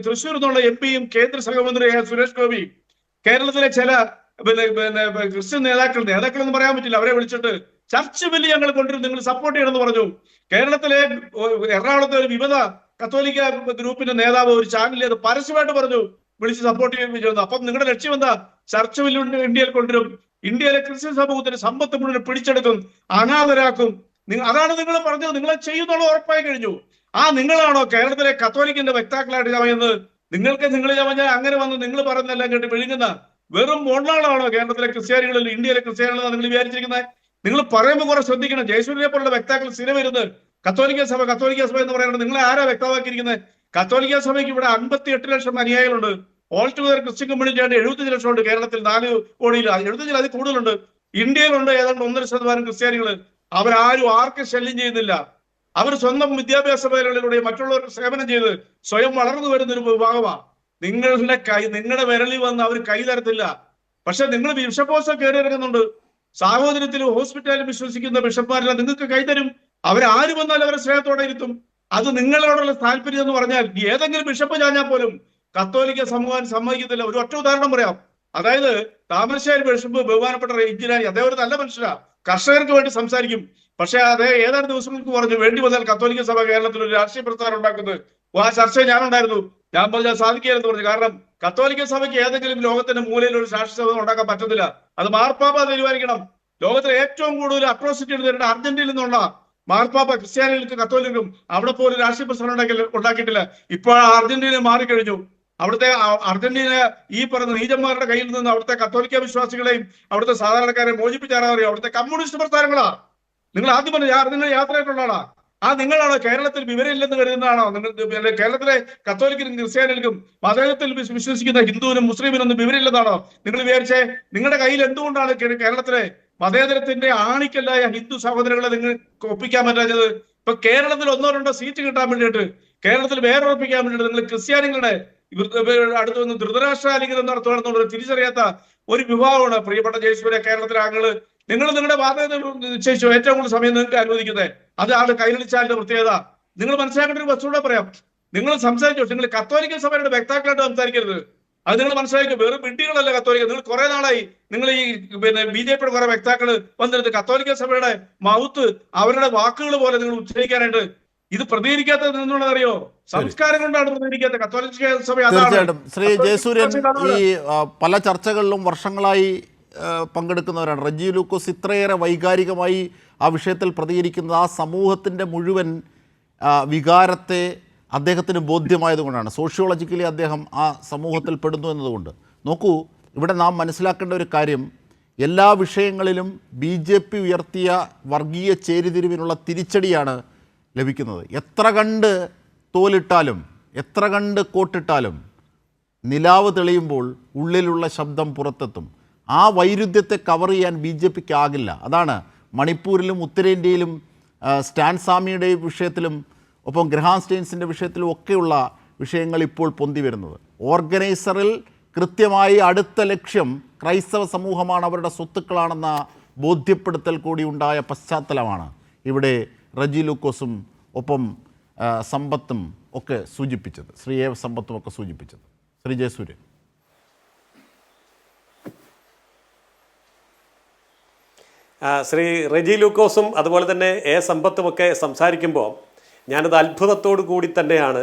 തൃശ്ശൂർ നിന്നുള്ള MP-യും കേന്ദ്ര സഹമന്ത്രിയായ സുരേഷ് ഗോപി കേരളത്തിലെ ചില ക്രിസ്ത്യൻ നേതാക്കളെന്ന് പറയാൻ പറ്റില്ല, അവരെ വിളിച്ചിട്ട് ചർച്ച് ബില്ല് ഞങ്ങൾ കൊണ്ടുവരും, നിങ്ങൾ സപ്പോർട്ട് ചെയ്യണമെന്ന് പറഞ്ഞു. കേരളത്തിലെ എറണാകുളത്തെ ഒരു വിമത കത്തോലിക്ക ഗ്രൂപ്പിന്റെ നേതാവ് ഒരു ചാനലിൽ അത് പരസ്യമായിട്ട് പറഞ്ഞു, വിളിച്ച് സപ്പോർട്ട് ചെയ്യുന്നു. അപ്പം നിങ്ങളുടെ ലക്ഷ്യം എന്താ? ചർച്ച് ബില്ല് ഇന്ത്യയിൽ കൊണ്ടുവരും, ഇന്ത്യയിലെ ക്രിസ്ത്യൻ സമൂഹത്തിന്റെ സമ്പത്ത് മുഴുവൻ പിടിച്ചെടുക്കും, അനാഥരാക്കും. അതാണ് നിങ്ങൾ പറഞ്ഞത്. നിങ്ങളെ ചെയ്യുന്നുള്ള ഉറപ്പായി കഴിഞ്ഞു. ആ നിങ്ങളാണോ കേരളത്തിലെ കത്തോലിക്കിന്റെ വക്താക്കളായിട്ട് ചമയുന്നത്? നിങ്ങൾ ചമഞ്ഞാൽ അങ്ങനെ വന്ന് നിങ്ങൾ പറയുന്നതെല്ലാം കേട്ട് വിഴുങ്ങുന്ന വെറും മോണാളാണോ കേരളത്തിലെ ക്രിസ്ത്യാനികളിൽ, ഇന്ത്യയിലെ ക്രിസ്ത്യാനികളെന്ന് നിങ്ങൾ വിചാരിച്ചിരിക്കുന്നത്? നിങ്ങൾ പറയുമ്പോൾ കുറെ ശ്രദ്ധിക്കണം. ജയസൂര്യനെ പോലുള്ള വക്താക്കൾ സ്ഥിരം വരുന്നത് കത്തോലിക്ക സഭ എന്ന് പറയുന്നത് നിങ്ങളെ ആരാ വ്യക്തമാക്കിയിരിക്കുന്നത്? കത്തോലിക്ക സഭയ്ക്ക് ഇവിടെ 58 ലക്ഷം അനുയായികളുണ്ട്. ഓൾ ടുഗദർ ക്രിസ്ത്യൻ കമ്മ്യൂണിറ്റി ആയിട്ട് 75 ലക്ഷം ഉണ്ട്. കേരളത്തിൽ 4 കോടിയിൽ 75 അതിൽ കൂടുതലുണ്ട്. ഇന്ത്യയിലുണ്ട് ഏതാണ്ട് 1.5% ക്രിസ്ത്യാനികൾ. അവരാരും ആർക്കും ശല്യം ചെയ്യുന്നില്ല. അവർ സ്വന്തം വിദ്യാഭ്യാസ മേഖലകളിലൂടെ മറ്റുള്ളവർക്ക് സേവനം ചെയ്ത് സ്വയം വളർന്നു വരുന്ന ഒരു വിഭാഗമാണ്. നിങ്ങളുടെ വിരലിൽ വന്ന് അവർ കൈ തരത്തില്ല. പക്ഷെ നിങ്ങൾ ബിഷപ്പോസ് കയറി ഇറങ്ങുന്നുണ്ട്. സാഹോദര്യത്തിലും ഹോസ്പിറ്റാലിലും വിശ്വസിക്കുന്ന ബിഷപ്പ്മാരെല്ലാം നിങ്ങൾക്ക് കൈതരും. അവരാര് വന്നാലും അവരെ സ്നേഹത്തോടെ ഇരുത്തും. അത് നിങ്ങളോടുള്ള താല്പര്യം എന്ന് പറഞ്ഞാൽ ഏതെങ്കിലും ബിഷപ്പ് ചാഞ്ഞാൽ പോലും കത്തോലിക്ക സമൂഹം സമ്മതിക്കത്തില്ല. ഒരു ഒറ്റ ഉദാഹരണം പറയാം. അതായത് താമരശ്ശേരി ബിഷപ്പ് ബഹുമാനപ്പെട്ട ഇഞ്ചിനാരി, അദ്ദേഹം ഒരു നല്ല മനുഷ്യരാ, കർഷകർക്ക് വേണ്ടി സംസാരിക്കും. പക്ഷെ അതേ ഏതാനും ദിവസങ്ങൾക്ക് പറഞ്ഞു വേണ്ടി വന്നാൽ കത്തോലിക്ക സഭ കേരളത്തിൽ ഒരു രാഷ്ട്രീയ പ്രസ്ഥാനം ഉണ്ടാക്കുന്നത്. ആ ചർച്ച ഞാനുണ്ടായിരുന്നു. ഞാൻ പറഞ്ഞാൽ സാധിക്കുകയെന്ന് പറഞ്ഞു. കാരണം കത്തോലിക്ക സഭയ്ക്ക് ഏതെങ്കിലും ലോകത്തിന്റെ മൂലയിൽ ഒരു രാഷ്ട്രീയ സഭ ഉണ്ടാക്കാൻ പറ്റത്തില്ല. അത് മാർപ്പാപ്പ തീരുമാനിക്കണം. ലോകത്തിലെ ഏറ്റവും കൂടുതൽ അട്രോസിറ്റി നേരിടുന്ന അർജന്റീനയിൽ നിന്നുള്ള മാർപ്പാപ്പ ക്രിസ്ത്യാനികൾക്ക് കത്തോലിക്കും അവിടെ പോലും രാഷ്ട്രീയ പ്രസ്ഥാനം ഉണ്ടാക്കിയിട്ടില്ല. ഇപ്പോൾ അർജന്റീന മാറിക്കഴിഞ്ഞു. അവിടുത്തെ അർജന്റീന ഈ പറഞ്ഞ നീചന്മാരുടെ കയ്യിൽ നിന്ന് അവിടുത്തെ കത്തോലിക്ക വിശ്വാസികളെയും അവിടുത്തെ സാധാരണക്കാരെ മോചിപ്പിച്ചാറാ അറിയാം. അവിടുത്തെ കമ്മ്യൂണിസ്റ്റ് പ്രസ്ഥാനങ്ങളാ. നിങ്ങൾ ആദ്യം പറഞ്ഞു നിങ്ങൾ യാത്രയായിട്ടുള്ളതാണോ? ആ നിങ്ങളാണോ കേരളത്തിൽ വിവരമില്ലെന്ന് കരുതുന്നതാണോ? നിങ്ങൾ കേരളത്തിലെ കത്തോലിക്കനും ക്രിസ്ത്യാനികൾക്കും മതത്തിൽ വിശ്വസിക്കുന്ന ഹിന്ദുവിനും മുസ്ലിമിനൊന്നും വിവരമില്ലെന്നാണോ നിങ്ങൾ വിചാരിച്ചേ? നിങ്ങളുടെ കയ്യിൽ എന്തുകൊണ്ടാണ് കേരളത്തിലെ മതേതരത്തിന്റെ ആണിക്കല്ലായ ഹിന്ദു സഹോദരങ്ങളെ നിങ്ങൾക്ക് ഒപ്പിക്കാൻ പറ്റാഞ്ഞത്? ഇപ്പൊ കേരളത്തിൽ 1-2 സീറ്റ് കിട്ടാൻ വേണ്ടിയിട്ട് കേരളത്തിൽ വേരുറപ്പിക്കാൻ വേണ്ടിയിട്ട് നിങ്ങൾ ക്രിസ്ത്യാനികളുടെ അടുത്ത് വന്ന് ധൃതരാഷ്ട്രാലിംഗനം നടത്തുകയാണെന്നുള്ളത് തിരിച്ചറിയാത്ത ഒരു വിഭാഗമാണ് പ്രിയപ്പെട്ട ജയസൂര്യ കേരളത്തിലെ ആളുകൾ. നിങ്ങൾ നിങ്ങളുടെ വാദം നിശ്ചയിച്ചോ ഏറ്റവും കൂടുതൽ സമയം നിങ്ങൾക്ക് അനുവദിക്കുന്നത് അത് ആള് കൈരളിച്ചാലിന്റെ പ്രത്യേകത നിങ്ങൾ മനസ്സിലാക്കേണ്ട ഒരു വസ്തുത പറയാം. നിങ്ങൾ സംസാരിച്ചോ, നിങ്ങൾ കത്തോലിക്കൽ സഭയുടെ വക്താക്കളായിട്ട് സംസാരിക്കരുത്. അത് നിങ്ങൾ മനസ്സിലാക്കുക. വെറും വിഡ്ഢികളല്ല കത്തോലിക്ക. നിങ്ങൾ കുറെ നാളായി നിങ്ങൾ ഈ BJPയുടെ കുറെ വക്താക്കൾ വന്നിരുന്നത് കത്തോലിക്ക സഭയുടെ മൗത്ത് അവരുടെ വാക്കുകൾ പോലെ നിങ്ങൾ ഉച്ചരിക്കാനായിട്ട്. ഇത് പ്രതികരിക്കാത്തത് എന്നുള്ളതറിയോ? സംസ്കാരം കൊണ്ടാണ് പ്രതികരിക്കാത്തത്. കത്തോലിക്ക സഭ തീർച്ചയായിട്ടും ശ്രീ ജയസൂര്യൻ ഈ പല ചർച്ചകളിലും വർഷങ്ങളായി പങ്കെടുക്കുന്നവരാണ്. റജി ലൂക്കോസ് ഇത്രയേറെ വൈകാരികമായി ആ വിഷയത്തിൽ പ്രതികരിക്കുന്നത് ആ സമൂഹത്തിൻ്റെ മുഴുവൻ വികാരത്തെ അദ്ദേഹത്തിന് ബോധ്യമായതുകൊണ്ടാണ്. സോഷ്യോളജിക്കലി അദ്ദേഹം ആ സമൂഹത്തിൽ പെടുന്നു എന്നതുകൊണ്ട്. നോക്കൂ, ഇവിടെ നാം മനസ്സിലാക്കേണ്ട ഒരു കാര്യം, എല്ലാ വിഷയങ്ങളിലും BJP ഉയർത്തിയ വർഗീയ ചേരിതിരിവിനുള്ള തിരിച്ചടിയാണ് ലഭിക്കുന്നത്. എത്ര കണ്ട് തോലിട്ടാലും എത്ര കണ്ട് കോട്ടിട്ടാലും നിലാവ് തെളിയുമ്പോൾ ഉള്ളിലുള്ള ശബ്ദം പുറത്തെത്തും. ആ വൈരുദ്ധ്യത്തെ കവർ ചെയ്യാൻ BJPക്ക് ആകില്ല. അതാണ് മണിപ്പൂരിലും ഉത്തരേന്ത്യയിലും സ്റ്റാൻ സ്വാമിയുടെ വിഷയത്തിലും ഒപ്പം ഗ്രഹാം സ്റ്റെയിൻസിൻ്റെ വിഷയത്തിലും ഒക്കെയുള്ള വിഷയങ്ങൾ ഇപ്പോൾ പൊന്തി വരുന്നത്. ഓർഗനൈസറിൽ കൃത്യമായി അടുത്ത ലക്ഷ്യം ക്രൈസ്തവ സമൂഹമാണ്, അവരുടെ സ്വത്തുക്കളാണെന്ന ബോധ്യപ്പെടുത്തൽ കൂടി ഉണ്ടായ പശ്ചാത്തലമാണ് ഇവിടെ റജി ലൂക്കോസും ഒപ്പം സമ്പത്തും ഒക്കെ സൂചിപ്പിച്ചത്, ശ്രീ എ സമ്പത്തും ഒക്കെ സൂചിപ്പിച്ചത്. ശ്രീ ജയസൂര്യൻ. ശ്രീ റജി ലൂക്കോസും അതുപോലെ തന്നെ എ സമ്പത്തുമൊക്കെ സംസാരിക്കുമ്പോൾ ഞാനത് അത്ഭുതത്തോടു കൂടി തന്നെയാണ്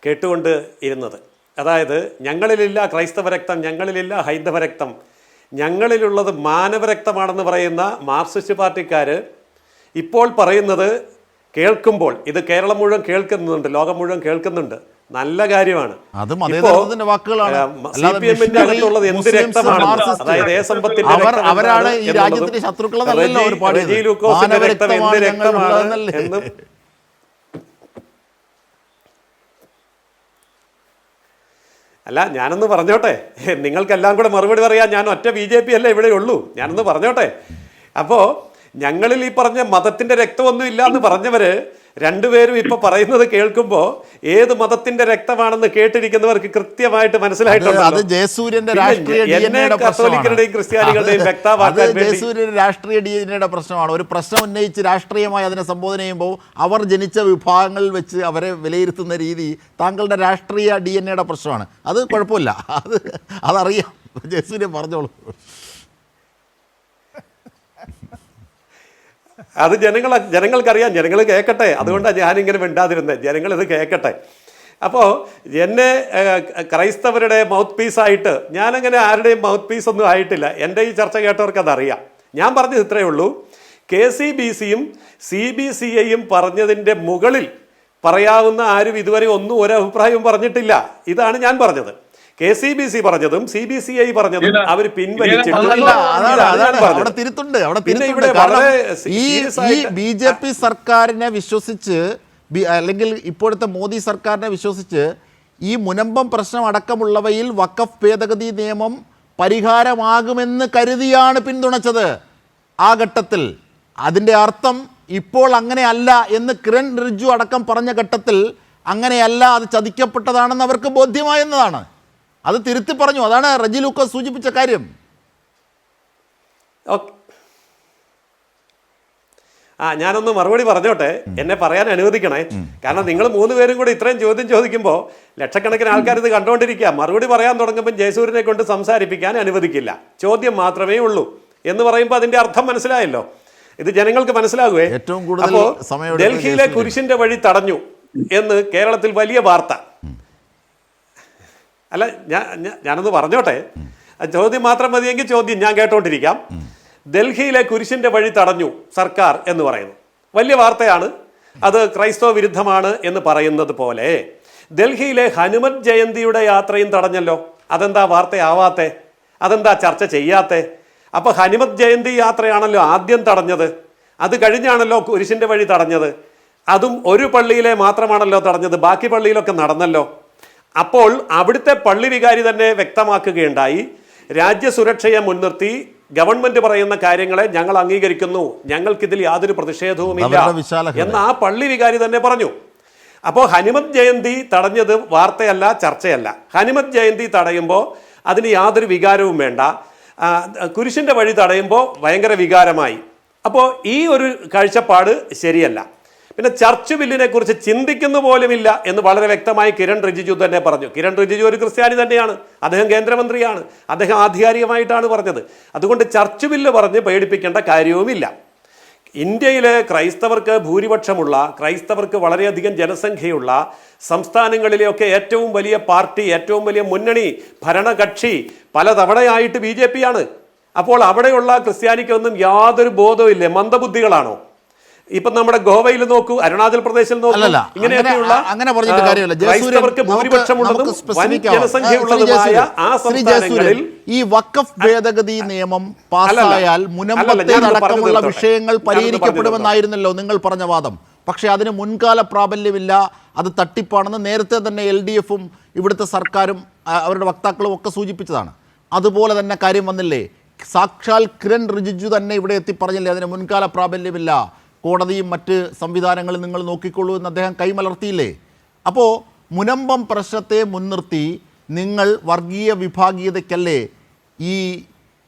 കേട്ടുകൊണ്ട് ഇരുന്നത്. അതായത് ഞങ്ങളിലില്ല ക്രൈസ്തവ രക്തം, ഞങ്ങളിലില്ല ഹൈന്ദവ രക്തം, ഞങ്ങളിലുള്ളത് മാനവരക്തമാണെന്ന് പറയുന്ന മാർക്സിസ്റ്റ് പാർട്ടിക്കാർ ഇപ്പോൾ പറയുന്നത് കേൾക്കുമ്പോൾ, ഇത് കേരളം മുഴുവൻ കേൾക്കുന്നുണ്ട്, ലോകം മുഴുവൻ കേൾക്കുന്നുണ്ട്, നല്ല കാര്യമാണ്. CPM-ന്റെ അകത്തുള്ളത് എന്ത് രക്തമാണ്? അതായത് എ സമ്പത്തിന്റെ റജി ലൂക്കോസിന്റെ രക്തം എന്ത് രക്തമാണ് എന്നും അല്ല, ഞാനൊന്ന് പറഞ്ഞോട്ടെ, നിങ്ങൾക്കെല്ലാം കൂടെ മറുപടി പറയാൻ ഞാൻ ഒറ്റ BJP അല്ല ഇവിടെ ഉള്ളൂ. ഞാനൊന്ന് പറഞ്ഞോട്ടെ. അപ്പോൾ ഞങ്ങളിൽ ഈ പറഞ്ഞ മതത്തിൻ്റെ രക്തമൊന്നും ഇല്ല എന്ന് പറഞ്ഞവര് രണ്ടുപേരും ഇപ്പൊ പറയുന്നത് കേൾക്കുമ്പോൾ ഏത് മതത്തിന്റെ രക്തമാണെന്ന് കേട്ടിരിക്കുന്നവർക്ക് കൃത്യമായിട്ട് മനസ്സിലായിട്ടുണ്ട്. അത് ജയസൂര്യന്റെ രാഷ്ട്രീയ കത്തോലിക്കരുടെയും ക്രിസ്ത്യാനികളുടെയും രാഷ്ട്രീയ DNA പ്രശ്നമാണ്. ഒരു പ്രശ്നം ഉന്നയിച്ച് രാഷ്ട്രീയമായി അതിനെ സംബോധന ചെയ്യുമ്പോൾ അവർ ജനിച്ച വിഭാഗങ്ങളിൽ വെച്ച് അവരെ വിലയിരുത്തുന്ന രീതി താങ്കളുടെ രാഷ്ട്രീയ DNA പ്രശ്നമാണ്. അത് കുഴപ്പമില്ല, അതറിയാം. ജയസൂര്യൻ പറഞ്ഞോളൂ. അത് ജനങ്ങൾക്കറിയാം, ജനങ്ങൾ കേൾക്കട്ടെ. അതുകൊണ്ടാണ് ഞാനിങ്ങനെ മിണ്ടാതിരുന്നത്, ജനങ്ങൾ ഇത് കേൾക്കട്ടെ. അപ്പോൾ എന്നെ ക്രൈസ്തവരുടെ മൗത്ത് പീസായിട്ട് ഞാനങ്ങനെ ആരുടെയും മൗത്ത് പീസ് ഒന്നും ആയിട്ടില്ല. എൻ്റെ ഈ ചർച്ച കേട്ടവർക്ക് അതറിയാം. ഞാൻ പറഞ്ഞത് ഇത്രയേ ഉള്ളൂ, KCBCയും CBCIയും പറഞ്ഞതിൻ്റെ മുകളിൽ പറയാവുന്ന ആരും ഇതുവരെ ഒന്നും ഒരഭിപ്രായവും പറഞ്ഞിട്ടില്ല. ഇതാണ് ഞാൻ പറഞ്ഞത്. KCBC പറഞ്ഞതും CBCI പറഞ്ഞതും അവർ പിൻവലിച്ചിട്ടുണ്ട്. ഈ BJP സർക്കാരിനെ വിശ്വസിച്ച്, അല്ലെങ്കിൽ ഇപ്പോഴത്തെ മോദി സർക്കാരിനെ വിശ്വസിച്ച് ഈ മുനമ്പം പ്രശ്നം അടക്കമുള്ളവയിൽ വഖഫ് ഭേദഗതി നിയമം പരിഹാരമാകുമെന്ന് കരുതിയാണ് പിന്തുണച്ചത് ആ ഘട്ടത്തിൽ. അതിൻ്റെ അർത്ഥം ഇപ്പോൾ അങ്ങനെയല്ല എന്ന് കിരൺ റിജ്ജു അടക്കം പറഞ്ഞ ഘട്ടത്തിൽ അങ്ങനെയല്ല, അത് ചതിക്കപ്പെട്ടതാണെന്ന് അവർക്ക് ബോധ്യമായെന്നതാണ്. അത് തിരുത്തി പറഞ്ഞു. അതാണ് റജി ലൂക്കോസ് സൂചിപ്പിച്ച കാര്യം. ഞാനൊന്ന് മറുപടി പറഞ്ഞോട്ടെ, എന്നെ പറയാൻ അനുവദിക്കണേ. കാരണം നിങ്ങൾ 3 പേരും കൂടി ഇത്രയും ചോദ്യം ചോദിക്കുമ്പോൾ ലക്ഷക്കണക്കിന് ആൾക്കാർ ഇത് കണ്ടുകൊണ്ടിരിക്കുക. മറുപടി പറയാൻ തുടങ്ങുമ്പോൾ ജയസൂര്യനെ കൊണ്ട് സംസാരിപ്പിക്കാൻ അനുവദിക്കില്ല, ചോദ്യം മാത്രമേ ഉള്ളൂ എന്ന് പറയുമ്പോൾ അതിന്റെ അർത്ഥം മനസ്സിലായല്ലോ. ഇത് ജനങ്ങൾക്ക് മനസ്സിലാകുവേ. അപ്പോൾ ഡൽഹിയിലെ കുരിശിന്റെ വഴി തടഞ്ഞു എന്ന് കേരളത്തിൽ വലിയ വാർത്ത. അല്ല, ഞാനൊന്ന് പറഞ്ഞോട്ടെ, ചോദ്യം മാത്രം മതിയെങ്കിൽ ചോദ്യം ഞാൻ കേട്ടോണ്ടിരിക്കാം. ഡൽഹിയിലെ കുരിശിന്റെ വഴി തടഞ്ഞു സർക്കാർ എന്ന് പറയുന്നു, വലിയ വാർത്തയാണ്. അത് ക്രൈസ്തവ വിരുദ്ധമാണ് എന്ന് പറയുന്നത് പോലെ ഡൽഹിയിലെ ഹനുമത് ജയന്തിയുടെ യാത്രയും തടഞ്ഞല്ലോ. അതെന്താ വാർത്തയാവാത്തെ? അതെന്താ ചർച്ച ചെയ്യാത്തെ? അപ്പൊ ഹനുമത് ജയന്തി യാത്രയാണല്ലോ ആദ്യം തടഞ്ഞത്, അത് കഴിഞ്ഞാണല്ലോ കുരിശിന്റെ വഴി തടഞ്ഞത്. അതും ഒരു പള്ളിയിലെ മാത്രമാണല്ലോ തടഞ്ഞത്, ബാക്കി പള്ളിയിലൊക്കെ നടന്നല്ലോ. അപ്പോൾ അവിടുത്തെ പള്ളി വികാരി തന്നെ വ്യക്തമാക്കുകയുണ്ടായി, രാജ്യസുരക്ഷയെ മുൻനിർത്തി ഗവൺമെന്റ് പറയുന്ന കാര്യങ്ങളെ ഞങ്ങൾ അംഗീകരിക്കുന്നു, ഞങ്ങൾക്കിതിൽ യാതൊരു പ്രതിഷേധവുമില്ല എന്ന് ആ പള്ളി വികാരി തന്നെ പറഞ്ഞു. അപ്പോൾ ഹനുമത് ജയന്തി തടഞ്ഞത് വാർത്തയല്ല, ചർച്ചയല്ല. ഹനുമത് ജയന്തി തടയുമ്പോൾ അതിന് യാതൊരു വികാരവും വേണ്ട. കുരിശിൻ്റെ വഴി തടയുമ്പോൾ ഭയങ്കര വികാരമായി. അപ്പോൾ ഈ ഒരു കാഴ്ചപ്പാട് ശരിയല്ല. പിന്നെ ചർച്ച് ബില്ലിനെ കുറിച്ച് ചിന്തിക്കുന്ന പോലുമില്ല എന്ന് വളരെ വ്യക്തമായി കിരൺ റിജിജു തന്നെ പറഞ്ഞു. കിരൺ റിജിജു ഒരു ക്രിസ്ത്യാനി തന്നെയാണ്, അദ്ദേഹം കേന്ദ്രമന്ത്രിയാണ്, അദ്ദേഹം ആധികാരികമായിട്ടാണ് പറഞ്ഞത്. അതുകൊണ്ട് ചർച്ച് ബില്ല് പറഞ്ഞ് പേടിപ്പിക്കേണ്ട കാര്യവുമില്ല. ഇന്ത്യയിലെ ക്രൈസ്തവർക്ക് ഭൂരിപക്ഷമുള്ള, ക്രൈസ്തവർക്ക് വളരെയധികം ജനസംഖ്യയുള്ള സംസ്ഥാനങ്ങളിലെയൊക്കെ ഏറ്റവും വലിയ പാർട്ടി, ഏറ്റവും വലിയ മുന്നണി ഭരണകക്ഷി പലതവണയായിട്ട് BJP ആണ്. അപ്പോൾ അവിടെയുള്ള ക്രിസ്ത്യാനിക്കൊന്നും യാതൊരു ബോധവും ഇല്ലേ? മന്ദബുദ്ധികളാണോ? ഇപ്പൊ നമ്മുടെ ഗോവയിൽ നോക്കൂ, അരുണാചൽ പ്രദേശിൽ നോക്കൂ, ഇങ്ങനെയൊക്കെയുള്ള ക്രൈസ്തവർക്ക് ഭൂരിപക്ഷമുള്ളതും വൻ ജനസംഖ്യയുള്ളതുമായ ആ സംസ്ഥാനങ്ങളിൽ ഈ വഖഫ് ഭേദഗതി നിയമം പാസ്സായാൽ മുനമ്പത്തിലടക്കമുള്ള വിഷയങ്ങൾ പരിഹരിക്കപ്പെടുമെന്നായിരുന്നല്ലോ നിങ്ങൾ പറഞ്ഞ വാദം. പക്ഷേ അതിന് മുൻകാല പ്രാബല്യമില്ല, അത് തട്ടിപ്പാണെന്ന് നേരത്തെ തന്നെ LDFും ഇവിടുത്തെ സർക്കാരും അവരുടെ വക്താക്കളും ഒക്കെ സൂചിപ്പിച്ചതാണ്. അതുപോലെ തന്നെ കാര്യം വന്നില്ലേ? സാക്ഷാൽ കിരൺ റിജിജു തന്നെ ഇവിടെ എത്തി പറഞ്ഞില്ലേ അതിന് മുൻകാല പ്രാബല്യമില്ല, കോടതിയും മറ്റ് സംവിധാനങ്ങളും നിങ്ങൾ നോക്കിക്കൊള്ളൂ എന്ന് അദ്ദേഹം കൈമലർത്തിയില്ലേ? അപ്പോൾ മുനമ്പം പ്രശ്നത്തെ മുൻനിർത്തി നിങ്ങൾ വർഗീയ വിഭാഗീയതയ്ക്കല്ലേ ഈ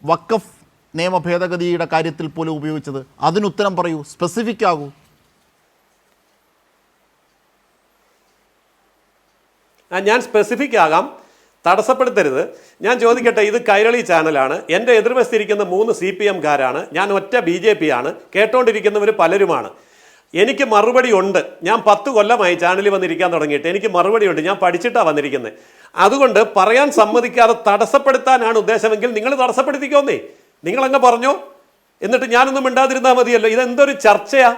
വഖഫ് നിയമ ഭേദഗതിയുടെ കാര്യത്തിൽ പോലും ഉപയോഗിച്ചത്? അതിനുത്തരം പറയൂ, സ്പെസിഫിക് ആകൂ. ഞാൻ സ്പെസിഫിക് ആകാം, തടസ്സപ്പെടുത്തരുത്. ഞാൻ ചോദിക്കട്ടെ, ഇത് കൈരളി ചാനലാണ്, എൻ്റെ എതിർവശത്തിരിക്കുന്ന 3 CPM-കാരാണ്, ഞാൻ ഒറ്റ BJP ആണ്, കേട്ടോണ്ടിരിക്കുന്നവർ പലരുമാണ്. എനിക്ക് മറുപടി ഉണ്ട്. ഞാൻ 10 കൊല്ലമായി ചാനലിൽ വന്നിരിക്കാൻ തുടങ്ങിയിട്ട് എനിക്ക് മറുപടി ഉണ്ട്. ഞാൻ പഠിച്ചിട്ടാണ് വന്നിരിക്കുന്നത്. അതുകൊണ്ട് പറയാൻ സമ്മതിക്കാതെ തടസ്സപ്പെടുത്താനാണ് ഉദ്ദേശമെങ്കിൽ നിങ്ങൾ തടസ്സപ്പെടുത്തിക്കോന്നേ. നിങ്ങളങ്ങ് പറഞ്ഞോ, എന്നിട്ട് ഞാനൊന്നും മിണ്ടാതിരുന്നാൽ മതിയല്ലോ. ഇതെന്തൊരു ചർച്ചയാ?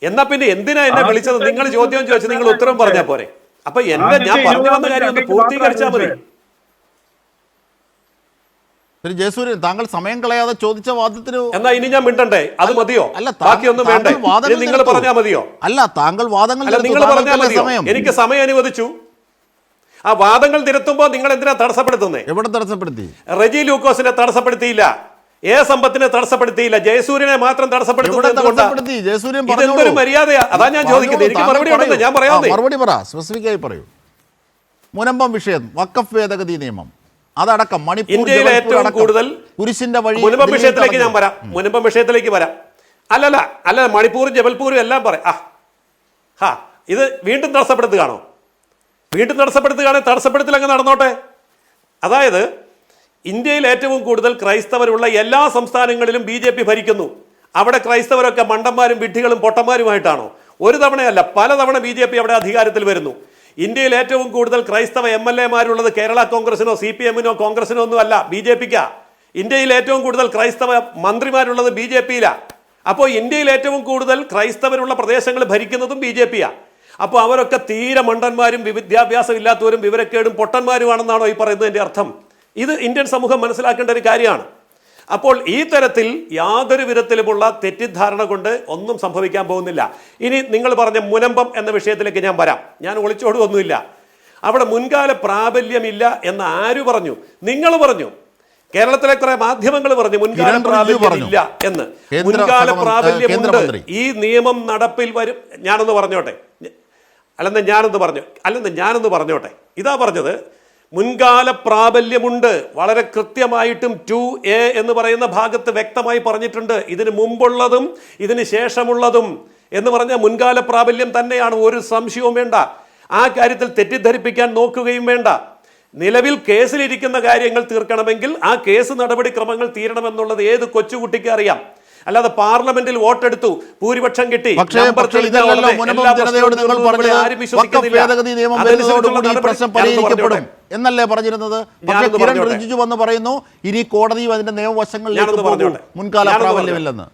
എന്നാ പിന്നെ എന്തിനാ എന്നെ വിളിച്ചത്? നിങ്ങൾ ചോദ്യം ചോദിച്ചു, നിങ്ങൾ ഉത്തരം പറഞ്ഞാൽ പോരെ. അപ്പൊ ഞാൻ പറഞ്ഞു വന്ന കാര്യം ഒന്ന് പൂർത്തീകരിച്ചാൽ മതി. ജയസൂര്യൻ, താങ്കൾ സമയം കളയാതെ ചോദിച്ച വാദത്തിന് എന്നാ ഇനി ഞാൻ മിണ്ടണ്ടേ? അത് മതിയോ? അല്ല, ബാക്കിയൊന്നും വേണ്ടേ? നിങ്ങൾ പറഞ്ഞാൽ മതിയോ? അല്ല, താങ്കൾ വാദങ്ങൾ നിങ്ങൾ പറഞ്ഞാൽ മതിയോ? എനിക്ക് സമയം അനുവദിച്ചു. ആ വാദങ്ങൾ തിരുത്തുമ്പോ നിങ്ങൾ എന്തിനാ തടസ്സപ്പെടുത്തുന്നേ? എവിടെ തടസ്സപ്പെടുത്തി? റെജി ലൂക്കോസിനെ തടസ്സപ്പെടുത്തിയില്ല, സമ്പത്തിനെ തടസ്സപ്പെടുത്തിയില്ല, ജയസൂര്യനെ മാത്രം തടസ്സപ്പെടുത്തി. ഇതെന്തൊരു മര്യാദയാ? അതാ ഞാൻ ചോദിക്കുന്നത്. എനിക്ക് മറുപടി ഉണ്ടെന്ന് ഞാൻ പറയാം. മറുപടി പറ, സ്പെസിഫിക് ആയി പറയൂ. മുനമ്പം വിഷയം, വഖഫ് ഭേദഗതി നിയമം അതടക്കം ഇന്ത്യയിലെ ഏറ്റവും കൂടുതൽ കുരിശിന്റെ വഴി. മുനമ്പം വിഷയത്തിലേക്ക് ഞാൻ വരാം. മുനമ്പം വിഷയത്തിലേക്ക് വരാം. അല്ല മണിപ്പൂരും ജബൽപൂരും എല്ലാം പറയാം. ഇത് വീണ്ടും തടസ്സപ്പെടുത്തുകയാണോ? വീണ്ടും തടസ്സപ്പെടുത്തൽ അങ്ങ് നടന്നോട്ടെ. അതായത് ഇന്ത്യയിൽ ഏറ്റവും കൂടുതൽ ക്രൈസ്തവരുള്ള എല്ലാ സംസ്ഥാനങ്ങളിലും BJP ഭരിക്കുന്നു. അവിടെ ക്രൈസ്തവരൊക്കെ മണ്ടന്മാരും വിഡ്ഢികളും പൊട്ടന്മാരുമായിട്ടാണോ? ഒരു തവണയല്ല, പലതവണ BJP അവിടെ അധികാരത്തിൽ വരുന്നു. ഇന്ത്യയിൽ ഏറ്റവും കൂടുതൽ ക്രൈസ്തവ MLA-മാരുള്ളത് കേരള കോൺഗ്രസിനോ CPM-നോ കോൺഗ്രസിനോ ഒന്നും അല്ല, BJP-ക്കാ. ഇന്ത്യയിൽ ഏറ്റവും കൂടുതൽ ക്രൈസ്തവ മന്ത്രിമാരുള്ളത് BJP-യിലാ. അപ്പോൾ ഇന്ത്യയിൽ ഏറ്റവും കൂടുതൽ ക്രൈസ്തവരുള്ള പ്രദേശങ്ങൾ ഭരിക്കുന്നതും BJP-യാ. അപ്പോൾ അവരൊക്കെ തീരെ മണ്ടന്മാരും വിദ്യാഭ്യാസം ഇല്ലാത്തവരും വിവരക്കേടും പൊട്ടന്മാരുമാണെന്നാണോ ഈ പറയുന്നതിൻ്റെ അർത്ഥം? ഇത് ഇന്ത്യൻ സമൂഹം മനസ്സിലാക്കേണ്ട ഒരു കാര്യമാണ്. അപ്പോൾ ഈ തരത്തിൽ യാതൊരു വിധത്തിലുമുള്ള തെറ്റിദ്ധാരണ കൊണ്ട് ഒന്നും സംഭവിക്കാൻ പോകുന്നില്ല. ഇനി നിങ്ങൾ പറഞ്ഞ മുനമ്പം എന്ന വിഷയത്തിലേക്ക് ഞാൻ വരാം. ഞാൻ ഒളിച്ചോടുകയൊന്നുമില്ല. അവിടെ മുൻകാല പ്രാബല്യമില്ല എന്ന് ആര് പറഞ്ഞു? നിങ്ങൾ പറഞ്ഞു. കേരളത്തിലെ കുറെ മാധ്യമങ്ങൾ പറഞ്ഞു മുൻകാല പ്രാബല്യമില്ല എന്ന്. മുൻകാല പ്രാബല്യമുണ്ട്. ഈ നിയമം നടപ്പിൽ വരും. ഞാനൊന്ന് പറഞ്ഞോട്ടെ. ഇതാ പറഞ്ഞത്, മുൻകാല പ്രാബല്യമുണ്ട്. വളരെ കൃത്യമായിട്ടും 2A എന്ന് പറയുന്ന ഭാഗത്ത് വ്യക്തമായി പറഞ്ഞിട്ടുണ്ട്. ഇതിന് മുമ്പുള്ളതും ഇതിന് ശേഷമുള്ളതും എന്ന് പറഞ്ഞ മുൻകാല പ്രാബല്യം തന്നെയാണ്, ഒരു സംശയവും വേണ്ട. ആ കാര്യത്തിൽ തെറ്റിദ്ധരിപ്പിക്കാൻ നോക്കുകയും വേണ്ട. നിലവിൽ കേസിലിരിക്കുന്ന കാര്യങ്ങൾ തീർക്കണമെങ്കിൽ ആ കേസ് നടപടിക്രമങ്ങൾ തീരണമെന്നുള്ളത് ഏത് കൊച്ചുകുട്ടിക്ക് അറിയാം. അല്ലാതെ പാർലമെന്റിൽ വോട്ടെടുത്തു, ഭൂരിപക്ഷം കിട്ടി, എന്നല്ലേ പറഞ്ഞിരുന്നത്? പക്ഷേ കിരൺ റിജിജു വന്ന് പറയുന്നു ഇനി കോടതിയും അതിന്റെ നിയമവശങ്ങളിലേക്ക് പോകും, മുൻകാല പ്രാബല്യമില്ലെന്ന്.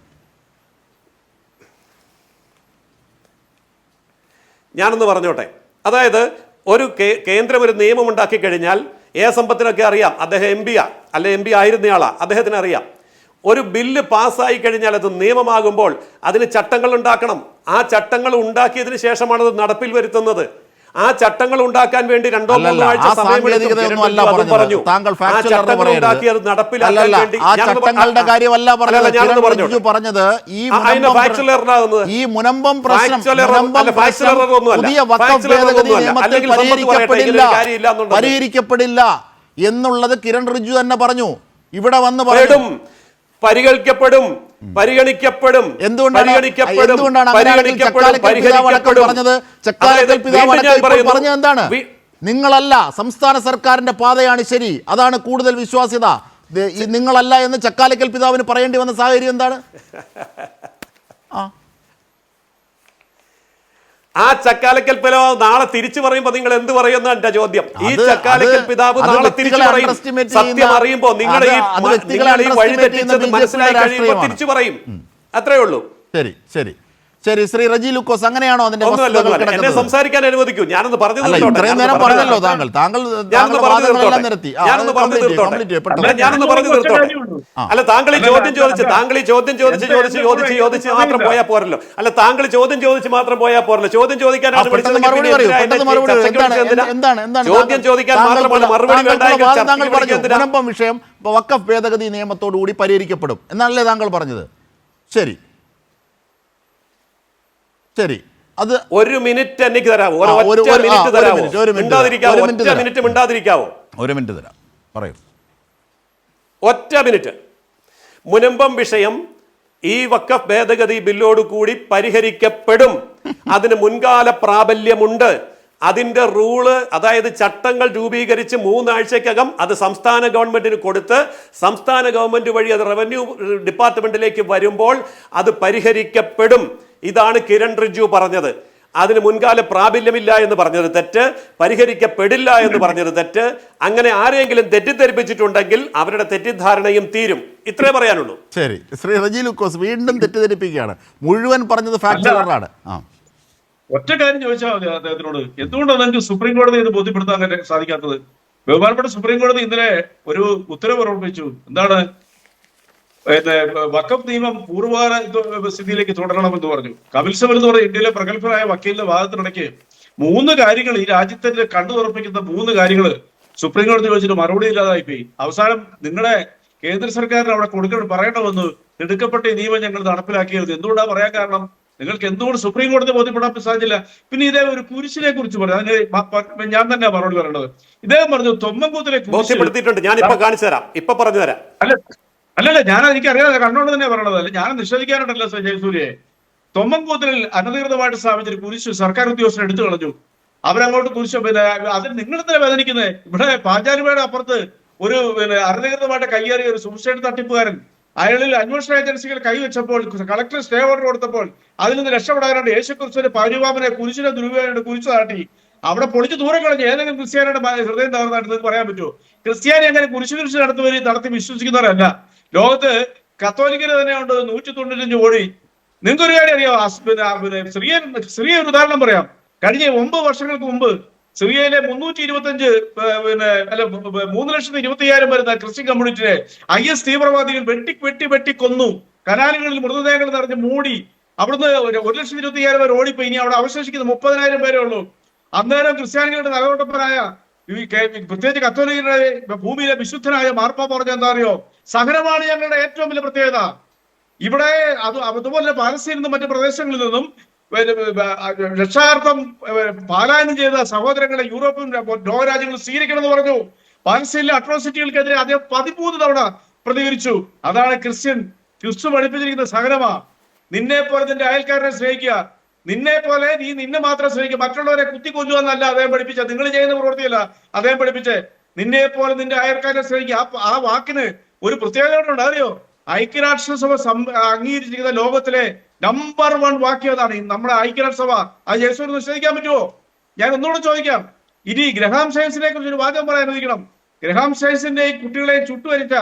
ഞാനൊന്ന് പറഞ്ഞോട്ടെ. അതായത് ഒരു കേന്ദ്രം ഒരു നിയമം ഉണ്ടാക്കി കഴിഞ്ഞാൽ സമ്പത്തിനൊക്കെ അറിയാം, അദ്ദേഹം MP ആയിരുന്നയാളാ, അദ്ദേഹത്തിന് അറിയാം. ഒരു ബില്ല് പാസ്സായി കഴിഞ്ഞാൽ അത് നിയമമാകുമ്പോൾ അതിന് ചട്ടങ്ങൾ ഉണ്ടാക്കണം. ആ ചട്ടങ്ങൾ ഉണ്ടാക്കിയതിന് ശേഷമാണ് അത് നടപ്പിൽ വരുത്തുന്നത്. ആ ചട്ടങ്ങൾ ഉണ്ടാക്കാൻ വേണ്ടി 2-3 ആഴ്ച സമയമെടുത്തു പറഞ്ഞു. ആ ചട്ടങ്ങൾ ഉണ്ടാക്കി അത് നടപ്പിലാക്കാൻ വേണ്ടി പറഞ്ഞത് ഈ മുനമ്പം പരിഹരിക്കപ്പെടില്ല എന്നുള്ളത് കിരൺ റിജ്ജു തന്നെ പറഞ്ഞു. ഇവിടെ വന്ന് പറയും പരിഗണിക്കപ്പെടും, പരിഗണിക്കപ്പെടും. എന്തുകൊണ്ടാണ് പറഞ്ഞത്? എന്താണ്? നിങ്ങളല്ല, സംസ്ഥാന സർക്കാരിന്റെ പാതയാണ് ശരി, അതാണ് കൂടുതൽ വിശ്വാസ്യത. നിങ്ങളല്ല എന്ന് ചക്കാലക്കൽ പിതാവിന് പറയേണ്ടി വന്ന സാഹചര്യം എന്താണ്? ആ ചക്കാലക്കൽ പിതാവ് നാളെ തിരിച്ചു പറയുമ്പോ നിങ്ങൾ എന്ത് പറയുന്ന എന്റെ ചോദ്യം. ഈ ചക്കാലക്കൽ പിതാവ് നാളെ തിരിച്ചു പറയും. സത്യം അറിയുമ്പോ നിങ്ങൾ ഈ വഴി തെറ്റിച്ചത് മനസ്സിലായി കഴിയുമ്പോൾ തിരിച്ചു പറയും. അത്രേ ഉള്ളൂ. ശരി ശരി ശരി. ശ്രീ റജി ലൂക്കോസ്, അങ്ങനെയാണോ അതിന്റെ എന്നെ സംസാരിക്കാൻ അനുവദിക്കൂ. ഞാനൊന്ന് പറഞ്ഞു പറഞ്ഞല്ലോ. അല്ല, താങ്കൾ ഈ ചോദ്യം ചോദിച്ച് മാത്രം പോയാൽ പോരല്ലോ. അല്ല, താങ്കൾ ചോദ്യം ചോദിച്ച് മാത്രം പോയാൽ പോരല്ലോ. ചോദ്യം ചോദിക്കാനാണ് ചോദ്യം ചോദിക്കാൻ മാത്രമല്ല മറുപടി മുനമ്പം വിഷയം വഖഫ് ഭേദഗതി നിയമത്തോടുകൂടി പരിഹരിക്കപ്പെടും എന്നാണല്ലേ താങ്കൾ പറഞ്ഞത്? ശരി ശരി. അത് ഒരു മിനിറ്റ് എനിക്ക് തരാമോ? ഒരു മിനിറ്റ് തരാം. പറയൂ. ഒറ്റ മിനിറ്റ്. മുനമ്പം വിഷയം ഈ വഖഫ് ഭേദഗതി ബില്ലോട് കൂടി പരിഹരിക്കപ്പെടും. അതിന് മുൻകാല പ്രാബല്യമുണ്ട്. അതിന്റെ റൂള്, അതായത് ചട്ടങ്ങൾ രൂപീകരിച്ച് 3 ആഴ്ചക്കകം അത് സംസ്ഥാന ഗവൺമെന്റിന് കൊടുത്ത് സംസ്ഥാന ഗവൺമെന്റ് വഴി അത് റവന്യൂ ഡിപ്പാർട്ട്മെന്റിലേക്ക് വരുമ്പോൾ അത് പരിഹരിക്കപ്പെടും. ഇതാണ് കിരൺ റിജ്ജു പറഞ്ഞത്. അതിന് മുൻകാല പ്രാബല്യമില്ല എന്ന് പറഞ്ഞത് തെറ്റ്, പരിഹരിക്കപ്പെടില്ല എന്ന് പറഞ്ഞത് തെറ്റ്. അങ്ങനെ ആരെങ്കിലും തെറ്റിദ്ധരിപ്പിച്ചിട്ടുണ്ടെങ്കിൽ അവരുടെ തെറ്റിദ്ധാരണയും തീരും. ഇത്രേ പറയാനുള്ളൂ. ശരി. ശ്രീ റജി ലൂക്കോസ് വീണ്ടും തെറ്റിദ്ധരിപ്പിക്കുകയാണ്. മുഴുവൻ പറഞ്ഞത് ഫാക്ട്. ഒറ്റ കാര്യം ചോദിച്ചാൽ മതി അദ്ദേഹത്തിനോട്, എന്തുകൊണ്ടാണ് നിങ്ങൾക്ക് സുപ്രീം കോടതി ഇത് ബോധ്യപ്പെടുത്താൻ സാധിക്കാത്തത്? ബഹുമാനപ്പെട്ട സുപ്രീം കോടതി ഇന്നലെ ഒരു ഉത്തരവ് പുറപ്പെടുവിച്ചു. എന്താണ്? വഖഫ് നിയമം പൂർവ്വകാല സ്ഥിതിയിലേക്ക് തുടരണമെന്ന് പറഞ്ഞു. കപിൽ സിബൽ എന്ന് പറഞ്ഞ ഇന്ത്യയിലെ പ്രഗത്ഭരായ വക്കീലിന്റെ വാദത്തിനിടയ്ക്ക് 3 കാര്യങ്ങൾ, ഈ രാജ്യത്തിന്റെ കണ്ണു തുറപ്പിക്കുന്ന 3 കാര്യങ്ങൾ സുപ്രീം കോടതി ചോദിച്ചിട്ട് മറുപടി ഇല്ലാതായി പോയി. അവസാനം നിങ്ങളുടെ കേന്ദ്ര സർക്കാരിന് അവിടെ പറയണമെന്ന് എടുക്കപ്പെട്ട ഈ നിയമം ഞങ്ങൾ നടപ്പിലാക്കിയത്. എന്തുകൊണ്ടാണ് പറയാൻ കാരണം? നിങ്ങൾക്ക് എന്തുകൊണ്ട് സുപ്രീം കോടതി ബോധ്യപ്പെടാൻ സാധിച്ചില്ല? പിന്നെ ഇതേ ഒരു കുരിശിനെ കുറിച്ച് പറഞ്ഞു. അതിന് ഞാൻ തന്നെ മറുപടി പറയേണ്ടത്. ഇദ്ദേഹം പറഞ്ഞു തൊമ്മൻകൂത്തിലെ ബോധ്യപ്പെടുത്തിയിട്ടുണ്ട്. ഞാൻ ഇപ്പൊ കാണിച്ചു തരാം, ഇപ്പൊ പറഞ്ഞു തരാം. അല്ലല്ല, ഞാൻ എനിക്കറിയാതെ കണ്ണോണ്ട് തന്നെ പറയണത്. അല്ല, ഞാൻ നിഷേധിക്കാനായിട്ടല്ല ജയസൂര്യയെ. തൊമ്മൻകൂത്തിൽ അനധികൃതമായിട്ട് സ്ഥാപിച്ചൊരു കുരിശ് സർക്കാർ ഉദ്യോഗസ്ഥർ എടുത്തു കളഞ്ഞു. അവരങ്ങോട്ട് കുരിശ് അതിന് നിങ്ങൾ തന്നെ വേദനിക്കുന്നത്. ഇവിടെ പാഞ്ചാലിമയുടെ അപ്പുറത്ത് ഒരു അനധികൃതമായിട്ട് കയ്യേറിയ ഒരു സൂസൈഡ് തട്ടിപ്പുകാരൻ, അയാളിൽ അന്വേഷണ ഏജൻസികൾ കൈവച്ചപ്പോൾ കളക്ടർ സ്റ്റേ ഓർഡർ കൊടുത്തപ്പോൾ അതിൽ നിന്ന് രക്ഷപ്പെടാനായിട്ട് യേശുക്രിസ്തുവിന്റെ പരിവാമനെ കുരിശിനെ ദുരുപയോഗം കുരിശ് താട്ടി അവിടെ പൊളിച്ച് ദൂരം കളഞ്ഞു. ഏതെങ്കിലും ക്രിസ്ത്യാനിയുടെ ഹൃദയം തകർന്നായിട്ട് നിങ്ങൾക്ക് പറയാൻ പറ്റുമോ? ക്രിസ്ത്യാനി അങ്ങനെ കുരിശ് നടത്തി വിശ്വസിക്കുന്നവരല്ല. ലോകത്ത് കത്തോലിക്കര് തന്നെ ഉണ്ട് 195 കോടി. നിങ്ങൾക്കൊരു കാര്യം അറിയാം, സിറിയ ഒരു ഉദാഹരണം പറയാം. കഴിഞ്ഞ 9 വർഷങ്ങൾക്ക് മുമ്പ് സിറിയയിലെ 3,20,000 വരുന്ന ക്രിസ്ത്യൻ കമ്മ്യൂണിറ്റിയെ IS തീവ്രവാദികൾ വെട്ടി കൊന്നു. കനാലുകളിൽ മൃതദേഹങ്ങൾ നിറഞ്ഞ് മൂടി. അവിടുന്ന് 1,20,000 പേർ ഓടിപ്പോയി. ഇനി അവിടെ അവശേഷിക്കുന്ന 30,000 പേരേ ഉള്ളൂ. അന്നേരം ക്രിസ്ത്യാനികളുടെ നഗരോട്ടപ്പനായ പ്രത്യേകിച്ച് കത്തോലിക്കരുടെ ഭൂമിയിലെ വിശുദ്ധനായ മാർപ്പാപ്പ പറഞ്ഞ എന്താ അറിയോ? സഹനമാണ് ഞങ്ങളുടെ ഏറ്റവും വലിയ പ്രത്യേകത. ഇവിടെ അതുപോലെ പാലസ്തീനിൽ നിന്നും മറ്റു പ്രദേശങ്ങളിൽ നിന്നും രക്ഷാർത്ഥം പാലായനം ചെയ്ത സഹോദരങ്ങളെ യൂറോപ്യൻ ലോകരാജ്യങ്ങൾ സ്വീകരിക്കണമെന്ന് പറഞ്ഞു. പാലസ്തീനിലെ അട്രോസിറ്റികൾക്കെതിരെ അദ്ദേഹം 13 തവണ പ്രതികരിച്ചു. അതാണ് ക്രിസ്തു പഠിപ്പിച്ചിരിക്കുന്ന സഹനമാ. നിന്നെ പോലെ നിന്റെ അയൽക്കാരനെ സ്നേഹിക്കുക, നിന്നെ പോലെ നിന്നെ മാത്രം സ്നേഹിക്കുക, മറ്റുള്ളവരെ കുത്തിക്കൊല്ലുക എന്നല്ല അദ്ദേഹം പഠിപ്പിച്ച. നിങ്ങൾ ചെയ്യുന്ന പ്രവൃത്തിയല്ല അദ്ദേഹം പഠിപ്പിച്ച്. നിന്നെ പോലെ നിന്റെ അയൽക്കാരനെ സ്നേഹിക്കുക. ആ വാക്കിന് ഒരു പ്രത്യേകത അറിയോ? ഐക്യരാഷ്ട്രസഭ അംഗീകരിച്ചിരിക്കുന്ന ലോകത്തിലെ നമ്പർ 1 വാക്യം അതാണ്. നമ്മുടെ ഐക്യരാഷ്ട്രസഭ അത് യേശുവിന് നിഷേധിക്കാൻ പറ്റുമോ? ഞാൻ ഒന്നുകൂടെ ചോദിക്കാം. ഇനി ഗ്രഹാം സയൻസിനെ കുറിച്ച് ഒരു വാചകം പറയാൻ അനുവദിക്കണം. ഗ്രഹാം സയൻസിന്റെ കുട്ടികളെ ചുട്ടുവരിച്ച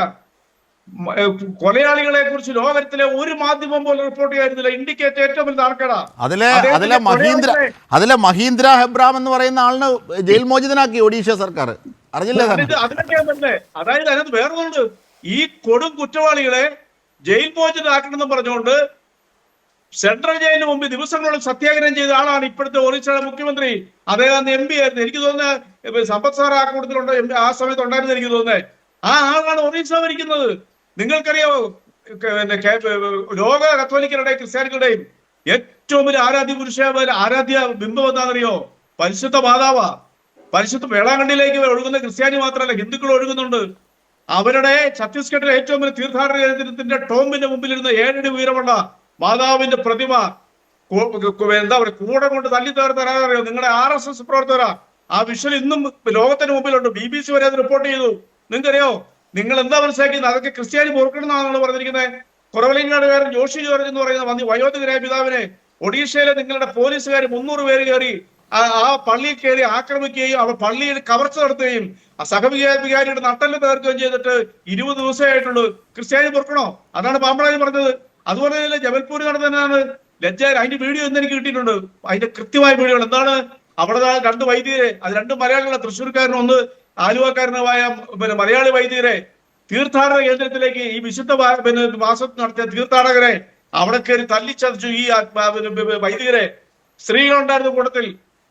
കൊലയാളികളെ കുറിച്ച് ലോകത്തിലെ ഒരു മാധ്യമം പോലും റിപ്പോർട്ട് ചെയ്യായിരുന്നില്ല. ഇൻഡിക്കേറ്റ് ഏറ്റവും വലിയ ആർക്കടാ. അതിലെ മഹീന്ദ്ര ഹെബ്രാം എന്ന് പറയുന്ന ആളിന് ജയിൽ മോചിതനാക്കി ഒഡീഷ സർക്കാർ. അറിഞ്ഞില്ലേ? അതിനൊക്കെ അതായത് അതിനകത്ത് വേറൊന്നുണ്ട്. ഈ കൊടും കുറ്റവാളികളെ ജയിൽ മോചിതനാക്കണമെന്ന് പറഞ്ഞുകൊണ്ട് സെൻട്രൽ ജയിലിന് മുമ്പിൽ ദിവസങ്ങളോളം സത്യാഗ്രഹം ചെയ്ത ആളാണ് ഇപ്പോഴത്തെ ഒറീസയുടെ മുഖ്യമന്ത്രി. അദ്ദേഹം MP ആയിരുന്നു. എനിക്ക് തോന്നുന്നത് സമ്പത്ത് സാർ ആ കൂട്ടത്തിലുണ്ടോ, ആ സമയത്ത് ഉണ്ടായിരുന്നു എനിക്ക് തോന്നുന്നത്. ആ ആളാണ് ഒറീസ ഭരിക്കുന്നത്. നിങ്ങൾക്കറിയാമോ, ലോക കത്തോലിക്കരുടെയും ക്രിസ്ത്യാനികളുടെയും ഏറ്റവും വലിയ ആരാധ്യ ബിംബം എന്താണെന്നറിയോ? പരിശുദ്ധ മാതാവാ. പരിശുദ്ധ വേളാങ്കണ്ണിയിലേക്ക് ഒഴുകുന്ന ക്രിസ്ത്യാനി മാത്രമല്ല, ഹിന്ദുക്കൾ ഒഴുകുന്നുണ്ട്. അവരുടെ ഛത്തീസ്ഗഡിലെ ഏറ്റവും വലിയ തീർത്ഥാടന കേന്ദ്രത്തിന്റെ ടോംബിന്റെ മുമ്പിലിരുന്ന 7 അടി ഉയരമുള്ള മാതാവിന്റെ പ്രതിമ എന്താ പറയുക, കൂടെ കൊണ്ട് തല്ലി തരാറിയോ? നിങ്ങളുടെ RSS പ്രവർത്തകരാ. ആ വിഷ്വൽ ഇന്നും ലോകത്തിന് മുമ്പിലുണ്ട്. BBC വരെ അത് റിപ്പോർട്ട് ചെയ്തു. നിങ്ങൾക്കറിയോ? നിങ്ങൾ എന്താ മനസ്സിലാക്കിയത്? അതൊക്കെ ക്രിസ്ത്യാനി പൊറുക്കണമെന്നാണ് നിങ്ങൾ പറഞ്ഞിരിക്കുന്നത്. കുറവലിങ്ങാടുകാരൻ ജോഷി ജോർജ് എന്ന് പറയുന്ന വയോധികരായ പിതാവിനെ ഒഡീഷയിലെ നിങ്ങളുടെ പോലീസുകാർ 300 പേര് കയറി ആ പള്ളിയിൽ കയറി ആക്രമിക്കുകയും അവർ പള്ളിയിൽ കവർച്ച നടത്തുകയും ആ സഹവികാരിയുടെ നട്ടല് തകർക്കുകയും ചെയ്തിട്ട് 20 ദിവസമായിട്ടുള്ളൂ. ക്രിസ്ത്യാനി പൊറുക്കണോ? അതാണ് പാമ്പളാജി പറഞ്ഞത്. അതുപോലെ തന്നെ ജബൽപൂർ നടന്നതാണ് ലജ്ജ. അതിന്റെ വീഡിയോ ഇന്ന് എനിക്ക് കിട്ടിയിട്ടുണ്ട്. അതിന്റെ കൃത്യമായ വീഡിയോകൾ എന്താണ്? അവിടെ 2 വൈദികരെ, അത് 2 മലയാളികളെ, തൃശ്ശൂർക്കാരനും ഒന്ന് ആലുവക്കാരനുമായ മലയാളി വൈദികരെ തീർത്ഥാടന കേന്ദ്രത്തിലേക്ക് ഈ വിശുദ്ധ മാസം നടത്തിയ തീർത്ഥാടകരെ അവിടെ കയറി തല്ലിച്ചതച്ചു. ഈ വൈദികരെ സ്ത്രീകളുണ്ടായിരുന്ന കൂട്ടത്തിൽ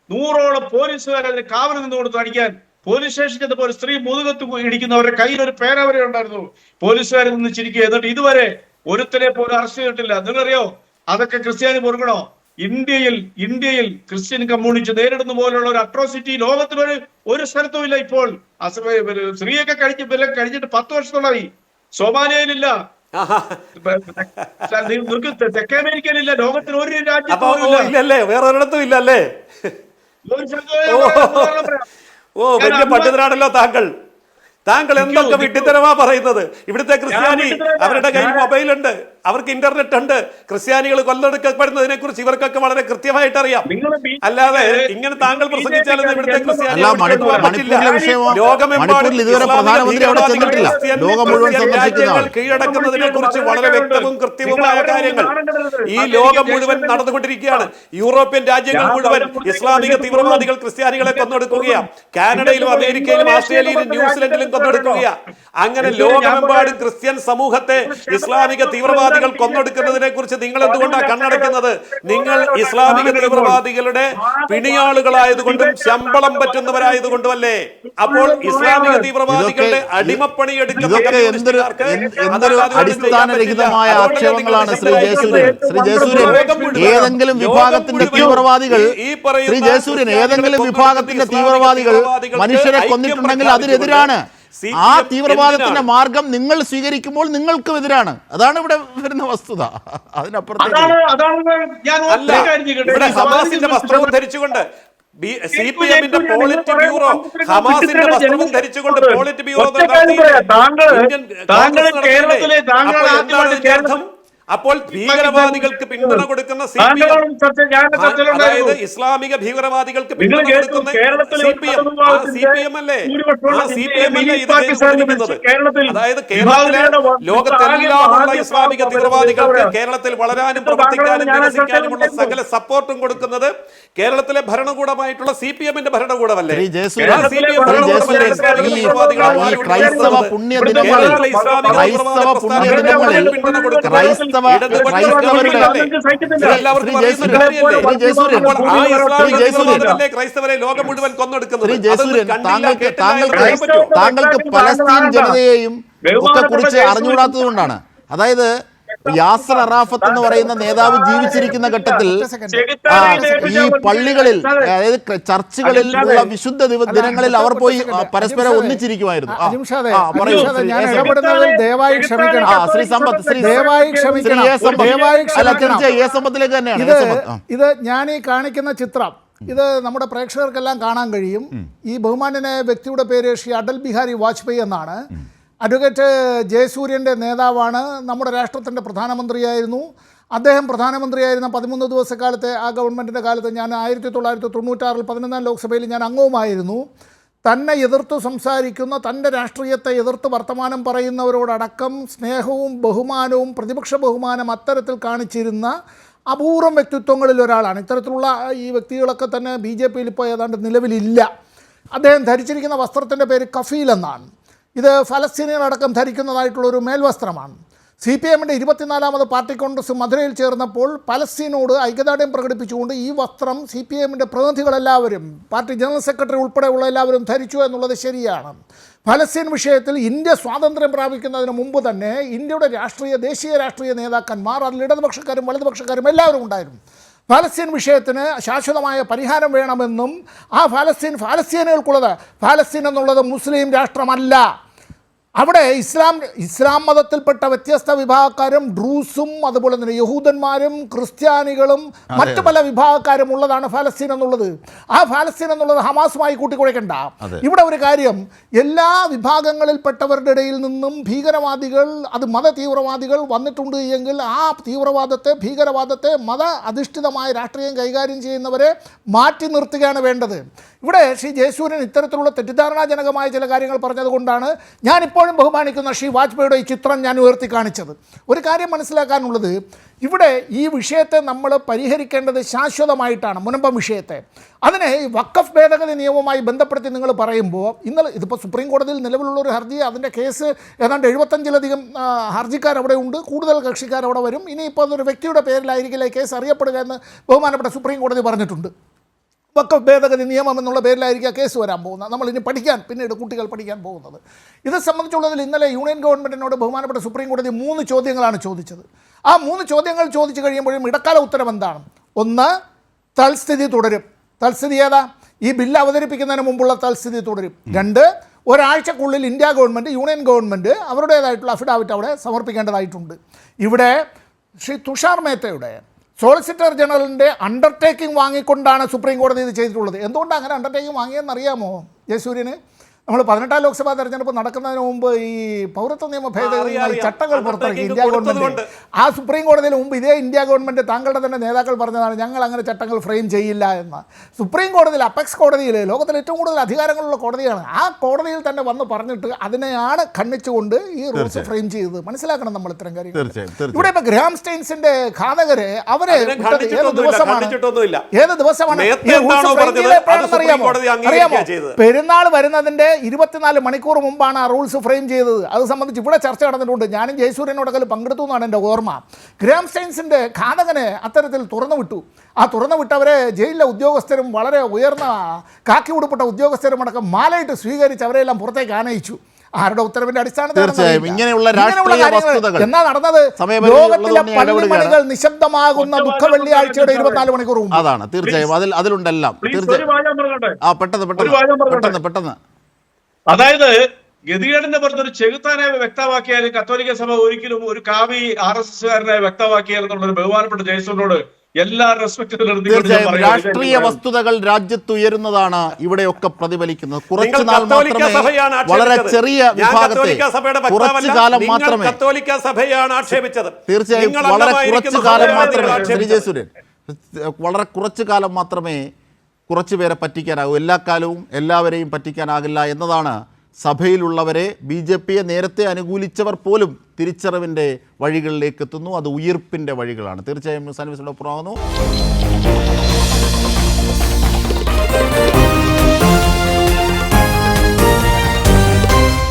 100ഓളം പോലീസുകാർ അതിന് കാവൽ നിന്ന് കൊടുത്തു അടിക്കാൻ. പോലീസ് സ്റ്റേഷൻ ചെന്നപ്പോൾ ഒരു സ്ത്രീ മുതുകത്ത് ഇടിക്കുന്നവരുടെ കയ്യിൽ ഒരു പേന വരെ ഉണ്ടായിരുന്നു. പോലീസുകാരിൽ നിന്ന് ചിരിക്കുക. എന്നിട്ട് ഇതുവരെ ഒരുത്തരെ പോലും അറസ്റ്റ് ചെയ്തിട്ടില്ല. നിങ്ങളറിയോ അതൊക്കെ ക്രിസ്ത്യാനി പൊറുക്കണോ? ഇന്ത്യയിൽ ക്രിസ്ത്യൻ കമ്മ്യൂണിറ്റി നേരിടുന്ന പോലുള്ള ഒരു അട്രോസിറ്റി ലോകത്തിലൊരു സ്ഥലത്തും ഇല്ല. ഇപ്പോൾ സ്ത്രീയൊക്കെ കഴിഞ്ഞിട്ട് 10 വർഷത്തോളമായി. സോമാലിയയിലില്ല, തെക്കേ അമേരിക്കയിലില്ല, ലോകത്തിൽ ഒരു രാജ്യത്തും വേറെ ഒരിടത്തും ഇല്ലല്ലേ? വലിയ പണ്ഡിതനാണല്ലോ താങ്കൾ എന്തൊക്കെ വിഡ്ഢിത്തരമാ പറയുന്നത്? ഇവിടുത്തെ ക്രിസ്ത്യാനി, അവരുടെ കയ്യിൽ മൊബൈലുണ്ട്, അവർക്ക് ഇന്റർനെറ്റ് ഉണ്ട്. ക്രിസ്ത്യാനികൾ കൊല്ലൊടുക്കപ്പെടുന്നതിനെ കുറിച്ച് ഇവർക്കൊക്കെ വളരെ കൃത്യമായിട്ട് അറിയാം. അല്ലാതെ ഇങ്ങനെ താങ്കൾ പ്രസംഗിച്ചാലൊന്നും ഇവിടുത്തെ ക്രിസ്ത്യാനി രാജ്യങ്ങൾ കീഴടക്കുന്നതിനെ കുറിച്ച് വളരെ വ്യക്തവും കൃത്യവുമായ കാര്യങ്ങൾ ഈ ലോകം മുഴുവൻ നടന്നുകൊണ്ടിരിക്കുകയാണ്. യൂറോപ്യൻ രാജ്യങ്ങൾ മുഴുവൻ ഇസ്ലാമിക തീവ്രവാദികൾ ക്രിസ്ത്യാനികളെ കൊന്നൊടുക്കുകയാണ്. കാനഡയിലും അമേരിക്കയിലും ഓസ്ട്രേലിയയിലും ന്യൂസിലൻഡിലും കൊന്നൊടുക്കുകയാണ്. അങ്ങനെ ലോകമെമ്പാടും ക്രിസ്ത്യൻ സമൂഹത്തെ ഇസ്ലാമിക തീവ്രവാദികൾ കൊന്നൊടുക്കുന്നതിനെ കുറിച്ച് നിങ്ങൾ എന്തുകൊണ്ടാണ് കണ്ണടയ്ക്കുന്നത്? നിങ്ങൾ ഇസ്ലാമിക തീവ്രവാദികളുടെ പിണിയാളുകളായതുകൊണ്ടും ശമ്പളം പറ്റുന്നവരായതുകൊണ്ടും അല്ലേ? അപ്പോൾ ഇസ്ലാമിക തീവ്രവാദികളുടെ അടിമപ്പണി അടിസ്ഥാനരഹിതമായ ആക്ഷേപങ്ങളാണ് ശ്രീ ജയസൂര്യൻ. ഏതെങ്കിലും വിഭാഗത്തിന്റെ തീവ്രവാദികൾ മനുഷ്യരെ കൊന്നിട്ടുണ്ടെങ്കിൽ അതിനെതിരാണ്. ആ തീവ്രവാദത്തിന്റെ മാർഗം നിങ്ങൾ സ്വീകരിക്കുമ്പോൾ നിങ്ങൾക്കും എതിരാണ്. അതാണ് ഇവിടെ വരുന്ന വസ്തുത. അതിനപ്പുറത്തേക്ക് ഹമാസിന്റെ വസ്ത്രവും ധരിച്ചുകൊണ്ട് CPM-ന്റെ പോളിറ്റ് ബ്യൂറോ ഹമാസിന്റെ വസ്ത്രവും ധരിച്ചുകൊണ്ട് പോളിറ്റ് ബ്യൂറോ അപ്പോൾ ഭീകരവാദികൾക്ക് പിന്തുണ കൊടുക്കുന്ന അതായത് ഇസ്ലാമിക ഭീകരവാദികൾക്ക് പിന്തുണ കൊടുക്കുന്ന CPM അല്ലേ ഇത് ചെയ്തുകൊണ്ടിരിക്കുന്നത്? അതായത് കേരളത്തിലെ ലോകത്തെല്ലാമുള്ള ഇസ്ലാമിക തീവ്രവാദികൾക്ക് കേരളത്തിൽ വളരാനും പ്രവർത്തിക്കാനും വികസിക്കാനുമുള്ള സകല സപ്പോർട്ടും കൊടുക്കുന്നത് കേരളത്തിലെ ഭരണകൂടമായിട്ടുള്ള CPM-ന്റെ ഭരണകൂടമല്ലേ? ക്രൈസ്തവരെ ലോകം മുഴുവൻ കൊന്നൊടുക്കുന്നത്. താങ്കൾക്ക് പലസ്തീൻ ജനതയെയും ഒക്കെ കുറിച്ച് അറിഞ്ഞുകൂടാത്തത് കൊണ്ടാണ്. അതായത് യാസർ അറാഫത്ത് എന്ന് പറയുന്ന നേതാവ് ജീവിച്ചിരിക്കുന്ന ഘട്ടത്തിൽ ഈ പള്ളികളിൽ, അതായത് ചർച്ചുകളിൽ ഉള്ള വിശുദ്ധ ദിനങ്ങളിൽ അവർ പോയി പരസ്പരം ഒന്നിച്ചിരിക്കുമായിരുന്നു. സമ്പത്തിലേക്ക് തന്നെയാണ് ഇത് ഞാൻ ഈ കാണിക്കുന്ന ചിത്രം. ഇത് നമ്മുടെ പ്രേക്ഷകർക്കെല്ലാം കാണാൻ കഴിയും. ഈ ബഹുമാന്യനായ വ്യക്തിയുടെ പേര് ശ്രീ അടൽ ബിഹാരി വാജ്പേയി എന്നാണ്. അഡ്വക്കേറ്റ് ജയസൂര്യൻ്റെ നേതാവാണ്. നമ്മുടെ രാഷ്ട്രത്തിൻ്റെ പ്രധാനമന്ത്രിയായിരുന്നു. അദ്ദേഹം പ്രധാനമന്ത്രിയായിരുന്ന 13 ദിവസക്കാലത്തെ ആ ഗവൺമെൻറ്റിൻ്റെ കാലത്ത് ഞാൻ 1996 11-ാം ലോക്സഭയിൽ ഞാൻ അംഗവുമായിരുന്നു. തന്നെ എതിർത്ത് സംസാരിക്കുന്ന, തൻ്റെ രാഷ്ട്രീയത്തെ എതിർത്ത് വർത്തമാനം പറയുന്നവരോടടക്കം സ്നേഹവും ബഹുമാനവും പ്രതിപക്ഷ ബഹുമാനം അത്തരത്തിൽ കാണിച്ചിരുന്ന അപൂർവം വ്യക്തിത്വങ്ങളിൽ ഒരാളാണ്. ഇത്തരത്തിലുള്ള ഈ വ്യക്തികളൊക്കെ തന്നെ BJP-യിൽ ഇപ്പോൾ ഏതാണ്ട് നിലവിലില്ല. അദ്ദേഹം ധരിച്ചിരിക്കുന്ന വസ്ത്രത്തിൻ്റെ പേര് കഫീൽ എന്നാണ്. ഇത് ഫലസ്തീനികളടക്കം ധരിക്കുന്നതായിട്ടുള്ളൊരു മേൽവസ്ത്രമാണ്. CPM-ന്റെ 24ാമത് പാർട്ടി കോൺഗ്രസ് മധുരയിൽ ചേർന്നപ്പോൾ പലസ്തീനോട് ഐക്യദാർഢ്യം പ്രകടിപ്പിച്ചുകൊണ്ട് ഈ വസ്ത്രം CPM-ന്റെ പ്രതിനിധികളെല്ലാവരും പാർട്ടി ജനറൽ സെക്രട്ടറി ഉൾപ്പെടെയുള്ള എല്ലാവരും ധരിച്ചു എന്നുള്ളത് ശരിയാണ്. ഫലസ്തീൻ വിഷയത്തിൽ ഇന്ത്യ സ്വാതന്ത്ര്യം പ്രാപിക്കുന്നതിന് മുമ്പ് തന്നെ ഇന്ത്യയുടെ ദേശീയ രാഷ്ട്രീയ നേതാക്കന്മാർ, അതിൽ ഇടതുപക്ഷക്കാരും വലതുപക്ഷക്കാരും എല്ലാവരും ഉണ്ടായിരുന്നു. ഫലസ്തീൻ വിഷയത്തിന് ശാശ്വതമായ പരിഹാരം വേണമെന്നും ആ ഫലസ്തീനുകൾക്കുള്ളത്, ഫലസ്തീൻ എന്നുള്ളത് മുസ്ലിം രാഷ്ട്രമല്ല, അവിടെ ഇസ്ലാം മതത്തിൽപ്പെട്ട വ്യത്യസ്ത വിഭാഗക്കാരും ഡ്രൂസും അതുപോലെ തന്നെ യഹൂദന്മാരും ക്രിസ്ത്യാനികളും മറ്റു പല വിഭാഗക്കാരും ഉള്ളതാണ് ഫലസ്തീൻ എന്നുള്ളത്. ആ ഫലസ്തീൻ എന്നുള്ളത് ഹമാസുമായി കൂട്ടിക്കുഴയ്ക്കണ്ട. ഇവിടെ ഒരു കാര്യം, എല്ലാ വിഭാഗങ്ങളിൽപ്പെട്ടവരുടെ ഇടയിൽ നിന്നും ഭീകരവാദികൾ, അത് മത തീവ്രവാദികൾ വന്നിട്ടുണ്ട് എങ്കിൽ ആ ഭീകരവാദത്തെ മത അധിഷ്ഠിതമായ രാഷ്ട്രീയം കൈകാര്യം ചെയ്യുന്നവരെ മാറ്റി നിർത്തുകയാണ് വേണ്ടത്. ഇവിടെ ശ്രീ ജയസൂര്യൻ ഇത്തരത്തിലുള്ള തെറ്റിദ്ധാരണാജനകമായ ചില കാര്യങ്ങൾ പറഞ്ഞതുകൊണ്ടാണ് ഞാനിപ്പോഴും ബഹുമാനിക്കുന്ന ശ്രീ വാജ്പേയിയുടെ ഈ ചിത്രം ഞാൻ ഉയർത്തി കാണിച്ചത്. ഒരു കാര്യം മനസ്സിലാക്കാനുള്ളത്, ഇവിടെ ഈ വിഷയത്തെ നമ്മൾ പരിഹരിക്കേണ്ടത് ശാശ്വതമായിട്ടാണ്. മുനമ്പം വിഷയത്തെ അതിനെ വഖഫ് ഭേദഗതി നിയമവുമായി ബന്ധപ്പെടുത്തി നിങ്ങൾ പറയുമ്പോൾ, ഇന്നലെ ഇതിപ്പോൾ സുപ്രീം കോടതിയിൽ നിലവിലുള്ള ഒരു ഹർജി, അതിൻ്റെ കേസ് ഏതാണ്ട് 75-ലധികം ഹർജിക്കാരവിടെ ഉണ്ട്, കൂടുതൽ കക്ഷിക്കാരവിടെ വരും. ഇനിയിപ്പോൾ അതൊരു വ്യക്തിയുടെ പേരിലായിരിക്കില്ല ഈ കേസ് അറിയപ്പെടുക എന്ന് ബഹുമാനപ്പെട്ട സുപ്രീം കോടതി പറഞ്ഞിട്ടുണ്ട്. വഖഫ് ഭേദഗതി നിയമം എന്നുള്ള പേരിലായിരിക്കും കേസ് വരാൻ പോകുന്നത്. നമ്മളിനി പിന്നീട് കുട്ടികൾ പഠിക്കാൻ പോകുന്നത്. ഇത് സംബന്ധിച്ചുള്ളതിൽ ഇന്നലെ യൂണിയൻ ഗവൺമെൻറ്റിനോട് ബഹുമാനപ്പെട്ട സുപ്രീം കോടതി 3 ചോദ്യങ്ങളാണ് ചോദിച്ചത്. ആ 3 ചോദ്യങ്ങൾ ചോദിച്ചു കഴിയുമ്പോഴും ഇടക്കാല ഉത്തരം എന്താണ്? ഒന്ന്, തൽസ്ഥിതി തുടരും. തൽസ്ഥിതി ഏതാ? ഈ ബില്ല് അവതരിപ്പിക്കുന്നതിന് മുമ്പുള്ള തൽസ്ഥിതി തുടരും. 2, ഒരാഴ്ചക്കുള്ളിൽ ഇന്ത്യ ഗവൺമെൻറ്, യൂണിയൻ ഗവൺമെൻറ് അവരുടേതായിട്ടുള്ള അഫിഡാവിറ്റ് അവിടെ സമർപ്പിക്കേണ്ടതായിട്ടുണ്ട്. ഇവിടെ ശ്രീ തുഷാർ മേത്തയുടെ സോളിസിറ്റർ ജനറലിൻ്റെ അണ്ടർടേക്കിംഗ് വാങ്ങിക്കൊണ്ടാണ് സുപ്രീം കോടതി ഇത് ചെയ്തിട്ടുള്ളത്. എന്തുകൊണ്ടാണ് അങ്ങനെ അണ്ടർടേക്കിംഗ് വാങ്ങിയെന്നറിയാമോ ജയസൂര്യന്? നമ്മൾ 18ാം ലോക്സഭാ തെരഞ്ഞെടുപ്പ് നടക്കുന്നതിന് മുമ്പ് ഈ പൗരത്വ നിയമ ഭേദഗതിയുമായി ചട്ടങ്ങൾ പുറത്തിറക്കി ഇന്ത്യ ഗവൺമെൻറ്. ആ സുപ്രീം കോടതിയിൽ മുമ്പ് ഇതേ ഇന്ത്യ ഗവൺമെൻറ് താങ്കളുടെ തന്നെ നേതാക്കൾ പറഞ്ഞതാണ് ഞങ്ങൾ അങ്ങനെ ചട്ടങ്ങൾ ഫ്രെയിം ചെയ്യില്ല എന്ന്. സുപ്രീം കോടതിയിൽ, അപ്പെക്സ് കോടതിയിൽ, ലോകത്തിൽ ഏറ്റവും കൂടുതൽ അധികാരങ്ങളുള്ള കോടതിയാണ്, ആ കോടതിയിൽ തന്നെ വന്ന് പറഞ്ഞിട്ട് അതിനെയാണ് ഖണ്ഡിച്ചുകൊണ്ട് ഈ റൂൾസ് ഫ്രെയിം ചെയ്തത്. മനസ്സിലാക്കണം നമ്മൾ ഇത്തരം കാര്യങ്ങൾ. ഇവിടെ ഇപ്പോൾ ഗ്രാം സ്റ്റെയിൻസിന്റെ ഘാതകരെ അവരെ ഏത് ദിവസമാണ് അറിയാമോ? പെരുന്നാൾ വരുന്നതിന്റെ 24 മണിക്കൂർ മുമ്പാണ് ആ റൂൾസ് ഫ്രെയിം ചെയ്തത്. അത് സംബന്ധിച്ച് ഇവിടെ ചർച്ച നടന്നിട്ടുണ്ട്. ഞാനും ജയസൂര്യനോടൊക്കെ പങ്കെടുത്തു എന്നാണ് എൻ്റെ ഓർമ്മ. ഗ്രാം സ്റ്റെയിൻസിൻ്റെ ഘാതകനെ അത്തരത്തിൽ തുറന്നു വിട്ടു. ആ തുറന്നു വിട്ടവരെ ജയിലിലെ ഉദ്യോഗസ്ഥരും വളരെ ഉയർന്ന കാക്കി ഉടുപ്പിട്ട ഉദ്യോഗസ്ഥരുമടക്കം മാലയിട്ട് സ്വീകരിച്ച് അവരെല്ലാം പുറത്തേക്ക് ആനയിച്ചു. ആരുടെ ഉത്തരവിന്റെ അടിസ്ഥാനത്തിൽ? തീർച്ചയായും ഇങ്ങനെയുള്ള രാഷ്ട്രീയ വസ്തുതകൾ എന്നാ നടന്നത്? ലോകത്തിലെ പള്ളിമണികൾ നിശബ്ദമാകുന്ന ദുഃഖ വെള്ളിയാഴ്ചയുടെ 24 മണിക്കൂർ മുമ്പ്. അതാണ് തീർച്ചയായും അതിലുണ്ടെല്ലാം. പെട്ടെന്ന് അതായത് ഗതികേടിന്റെ പുറത്തൊരു ചെകുത്താനെ വ്യക്തമാക്കിയാലും കത്തോലിക്ക സഭ ഒരിക്കലും ഒരു കാവി RSSകാരനെ വ്യക്തമാക്കിയാലെന്നുള്ളൊരു ബഹുമാനപ്പെട്ട ജയസൂര്യനോട് എല്ലാ റെസ്പെക്ടും രാഷ്ട്രീയ വസ്തുതകൾ രാജ്യത്തുയരുന്നതാണ് ഇവിടെയൊക്കെ പ്രതിഫലിക്കുന്നത്. കുറച്ചു നാൾ മാത്രമേ, വളരെ ചെറിയ വിഭാഗത്തെ, കുറച്ചു കാലം മാത്രമേ, തീർച്ചയായും വളരെ കുറച്ചു കാലം മാത്രമേ, ശ്രീ ജയസൂര്യൻ, വളരെ കുറച്ചു കാലം മാത്രമേ കുറച്ചു പേരെ പറ്റിക്കാനാകൂ. എല്ലാ കാലവും എല്ലാവരെയും പറ്റിക്കാനാകില്ല എന്നതാണ് സഭയിലുള്ളവരെ, BJPയെ നേരത്തെ അനുകൂലിച്ചവർ പോലും തിരിച്ചറിവിൻ്റെ വഴികളിലേക്ക് എത്തുന്നു. അത് ഉയിർപ്പിൻ്റെ വഴികളാണ്. തീർച്ചയായും ന്യൂസ് ആൻഡ് വ്യൂസിനോടൊപ്പമാകുന്നു.